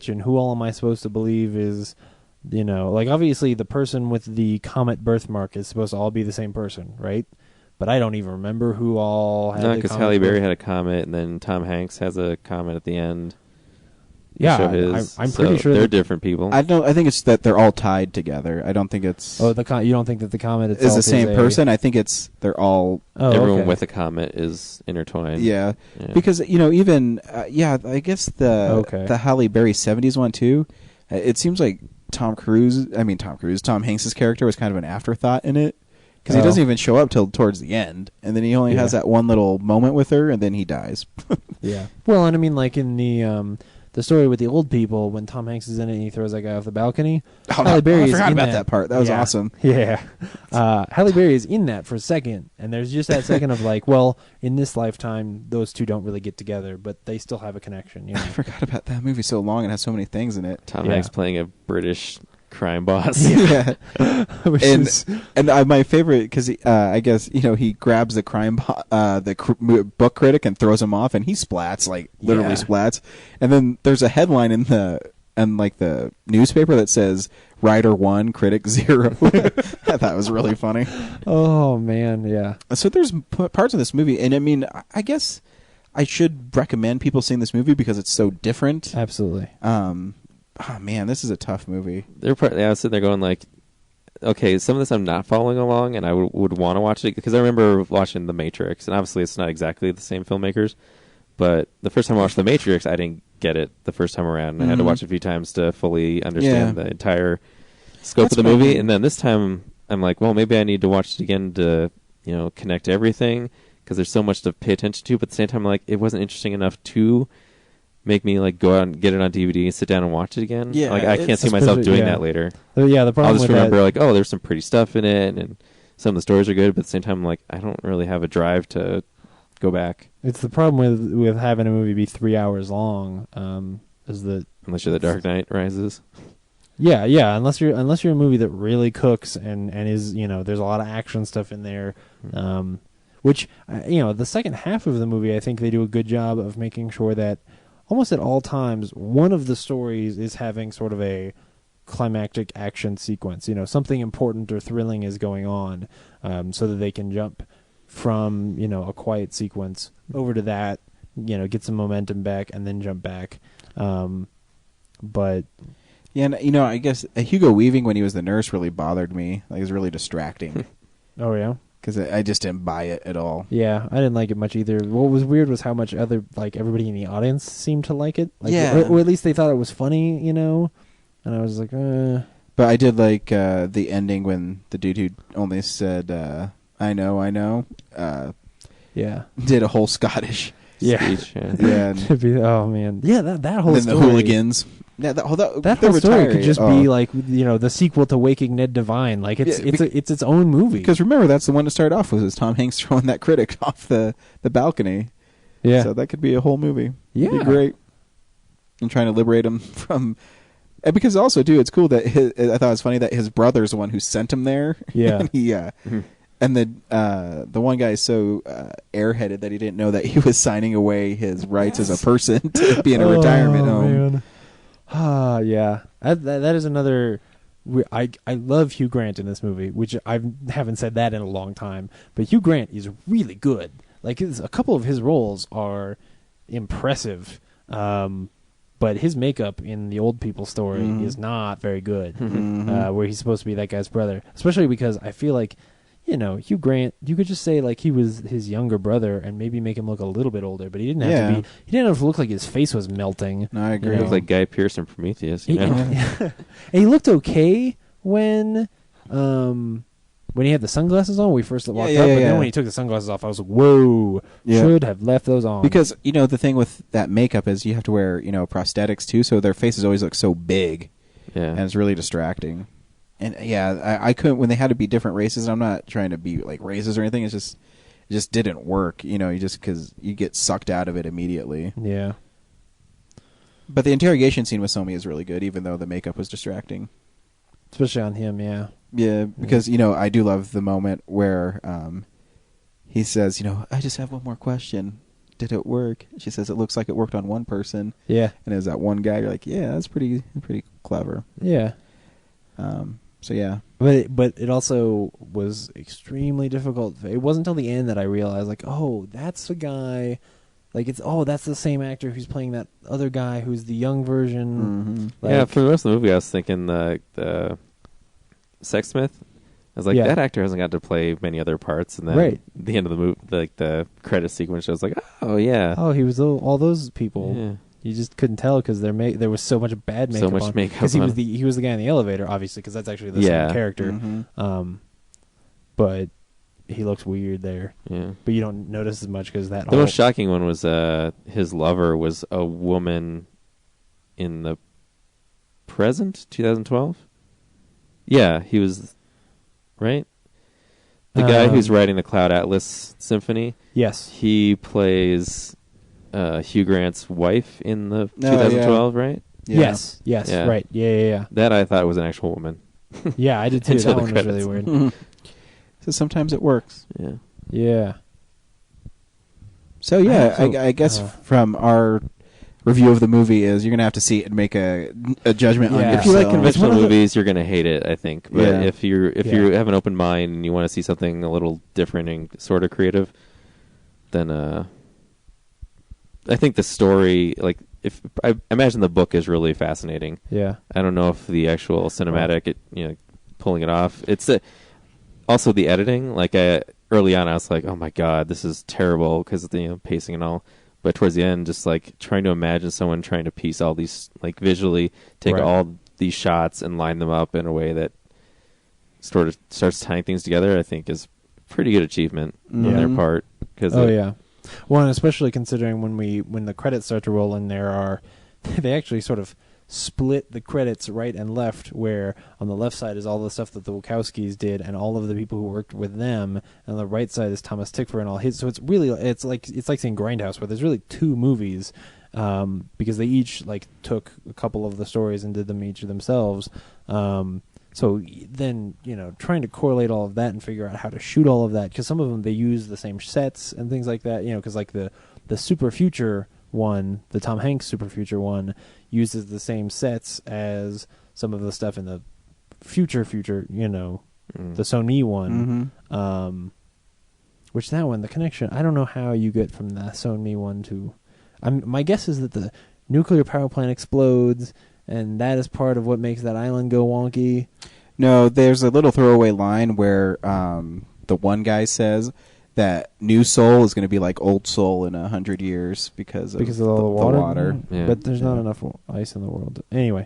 and who all am I supposed to believe is, like, obviously the person with the comet birthmark is supposed to all be the same person, right? But I don't even remember who all had because Halle Berry had a comet, and then Tom Hanks has a comet at the end. Yeah, I'm pretty sure they're different people. I think it's that they're all tied together. I don't think it's. Oh, you don't think that the comet itself is the same person? I think they're all. Everyone with a comet is intertwined. Yeah. Because even I guess the Halle Berry '70s one too. It seems like Tom Hanks' character was kind of an afterthought in it because he doesn't even show up till towards the end, and then he only has that one little moment with her, and then he dies. Yeah. Well, and I mean, like in the story with the old people, when Tom Hanks is in it and he throws that guy off the balcony. Halle Berry I forgot about that part. That was awesome. Yeah. Halle Berry is in that for a second, and there's just that second of like, well, in this lifetime, those two don't really get together, but they still have a connection. I forgot about that movie so long. It has so many things in it. Tom Hanks playing a British crime boss. Yeah. and my favorite, because I guess he grabs the book critic and throws him off, and he splats, like literally splats. And then there's a headline in the newspaper that says "Writer 1, Critic 0." I thought it was really funny. Oh man, yeah. So there's parts of this movie, and I mean, I guess I should recommend people seeing this movie because it's so different. Absolutely. Oh man, this is a tough movie. I was sitting there going like, okay, some of this I'm not following along, and I would want to watch it because I remember watching The Matrix, and obviously it's not exactly the same filmmakers, but the first time I watched The Matrix, I didn't get it the first time around. I had to watch it a few times to fully understand the entire scope of the movie, and then this time I'm like, well, maybe I need to watch it again to connect everything because there's so much to pay attention to. But at the same time, like it wasn't interesting enough to make me like go out and get it on DVD and sit down and watch it again. Yeah, like I can't see myself doing that later. Yeah, the problem I'll just with remember that, like, oh, there's some pretty stuff in it, and some of the stories are good. But at the same time, I'm like, I don't really have a drive to go back. It's the problem with having a movie be 3 hours long. Is that unless you're The Dark Knight Rises. Yeah. Unless you're a movie that really cooks and is there's a lot of action stuff in there, which the second half of the movie I think they do a good job of making sure that almost at all times one of the stories is having sort of a climactic action sequence. Something important or thrilling is going on, so that they can jump from a quiet sequence over to that, get some momentum back and then jump back. But yeah, and I guess Hugo Weaving when he was the nurse really bothered me. Like, it was really distracting. Oh yeah, because I just didn't buy it at all. Yeah, I didn't like it much either. What was weird was how much everybody in the audience seemed to like it. Or at least they thought it was funny, And I was like, But I did like the ending when the dude who only said I know yeah, did a whole Scottish speech. Yeah. Oh man, yeah, that whole and story. the hooligans. Yeah, that whole story could just be like the sequel to Waking Ned Divine. Like it's its own movie. Because remember, that's the one to start off with, is Tom Hanks throwing that critic off the balcony. Yeah, so that could be a whole movie. Yeah, it'd be great. And trying to liberate him from. And because also too, it's cool that I thought it was funny that his brother's the one who sent him there. Yeah, and he. And the one guy is so airheaded that he didn't know that he was signing away his rights as a person to be in a retirement home. Man. Yeah. That is another. I love Hugh Grant in this movie, which I haven't said that in a long time. But Hugh Grant is really good. Like a couple of his roles are impressive, but his makeup in the Old People story is not very good. Where he's supposed to be that guy's brother, especially because I feel like. Hugh Grant, you could just say like he was his younger brother and maybe make him look a little bit older, but he didn't have to be. He didn't have to look like his face was melting. No, I agree. He looked like Guy Pearce in Prometheus. And he looked okay when he had the sunglasses on. When we first walked up, but then when he took the sunglasses off, I was like, "Whoa!" Should have left those on. Because the thing with that makeup is you have to wear prosthetics too, so their faces always look so big, and it's really distracting. And I couldn't when they had to be different races. I'm not trying to be like races or anything. It just didn't work. Because you get sucked out of it immediately. Yeah. But the interrogation scene with Somi is really good, even though the makeup was distracting. Especially on him, yeah. Yeah, because I do love the moment where he says, I just have one more question. Did it work? She says it looks like it worked on one person. Yeah. And as that one guy, you're like, yeah, that's pretty clever. Yeah. So yeah, but it also was extremely difficult. It wasn't until the end that I realized, like, oh, that's the guy. Like that's the same actor who's playing that other guy who's the young version. Like, for the rest of the movie, I was thinking the Sexsmith. I was like, that actor hasn't got to play many other parts, and then the end of the movie, like the credit sequence, I was like, oh yeah, he was all those people. Yeah. You just couldn't tell because there was so much bad makeup. Because he was the guy in the elevator, obviously, because that's actually the same character. Mm-hmm. But he looks weird there. Yeah. But you don't notice as much because the most shocking one was his lover was a woman in the present 2012. Yeah, he was right. The guy who's writing the Cloud Atlas Symphony. Yes, he plays. Hugh Grant's wife in the 2012, right? Yeah. Yes, right. Yeah. That I thought was an actual woman. Yeah, I did too. That one was really weird. So sometimes it works. Yeah. Yeah. So yeah, I guess from our review of the movie is you're gonna have to see it and make a judgment on yourself. If you like conventional movies, you're gonna hate it, I think. But if you have an open mind and you want to see something a little different and sort of creative, then I think the story, like, if I imagine the book is really fascinating. Yeah. I don't know if the actual cinematic, pulling it off. It's also the editing. Like, early on, I was like, oh my god, this is terrible because of the pacing and all. But towards the end, just like trying to imagine someone trying to piece all these, like, visually take all these shots and line them up in a way that sort of starts tying things together, I think is pretty good achievement on their part. Yeah. Well, and especially considering when the credits start to roll in, they actually sort of split the credits right and left, where on the left side is all the stuff that the Wachowskis did and all of the people who worked with them, and on the right side is Thomas Tickfor and all his. So it's like seeing Grindhouse, where there's really two movies, because they each like took a couple of the stories and did them each themselves. So then, trying to correlate all of that and figure out how to shoot all of that, because some of them they use the same sets and things like that, because like the Super Future one, the Tom Hanks Super Future one, uses the same sets as some of the stuff in the future, the Sony one. Which that one, the connection, I don't know how you get from the Sony one to... my guess is that the nuclear power plant explodes, and that is part of what makes that island go wonky. No, there's a little throwaway line where the one guy says that New Seoul is going to be like Old Seoul in 100 years because of all the water. Yeah. But there's not enough ice in the world. Anyway,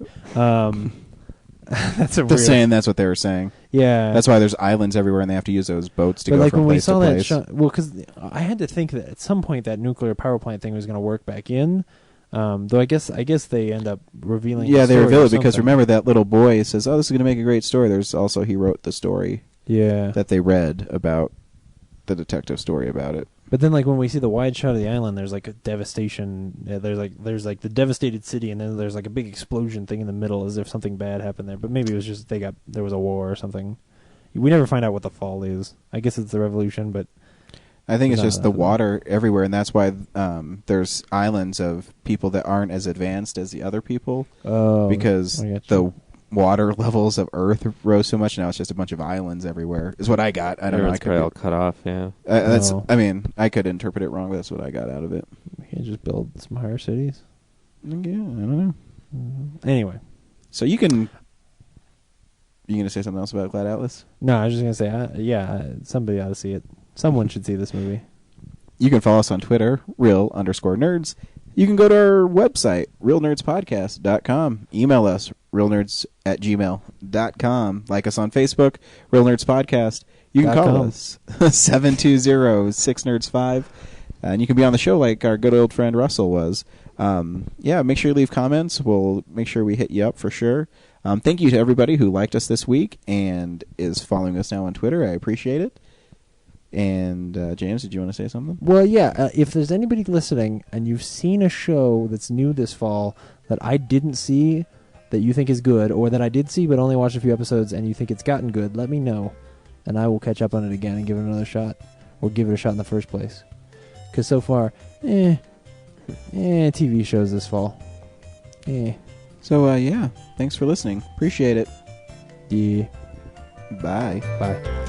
that's Just saying that's what they were saying. Yeah. That's why there's islands everywhere, and they have to use those boats to go from place to place. But like when we saw that shot, well, because I had to think that at some point that nuclear power plant thing was going to work back in. Though I guess they end up revealing. Yeah, they reveal it something. because remember that little boy says, "Oh, this is going to make a great story." There's also he wrote the story. Yeah. That they read about the detective story about it. But then, like when we see the wide shot of the island, there's like a devastation. There's like the devastated city, and then there's like a big explosion thing in the middle, as if something bad happened there. But maybe it was just there was a war or something. We never find out what the fall is. I guess it's the revolution, but I think it's just the water everywhere, and that's why there's islands of people that aren't as advanced as the other people, because the water levels of Earth rose so much. Now it's just a bunch of islands everywhere. Is what I got. I don't know. I could all cut off. Yeah. I mean, I could interpret it wrong, but that's what I got out of it. We can't just build some higher cities. Yeah, I don't know. Anyway, so you can. You gonna say something else about Glad Atlas? No, I was just gonna say, somebody ought to see it. Someone should see this movie. You can follow us on Twitter, real_nerds. You can go to our website, realnerdspodcast.com. Email us, realnerds@gmail.com. Like us on Facebook, Real Nerds Podcast. You can call us, 720-6nerds5. And you can be on the show like our good old friend Russell was. Make sure you leave comments. We'll make sure we hit you up for sure. Thank you to everybody who liked us this week and is following us now on Twitter. I appreciate it. And James, did you want to say something? Well, yeah. If there's anybody listening and you've seen a show that's new this fall that I didn't see that you think is good, or that I did see but only watched a few episodes and you think it's gotten good, let me know, and I will catch up on it again and give it another shot, or give it a shot in the first place. Because so far, TV shows this fall. So, thanks for listening. Appreciate it. Yeah. Bye. Bye.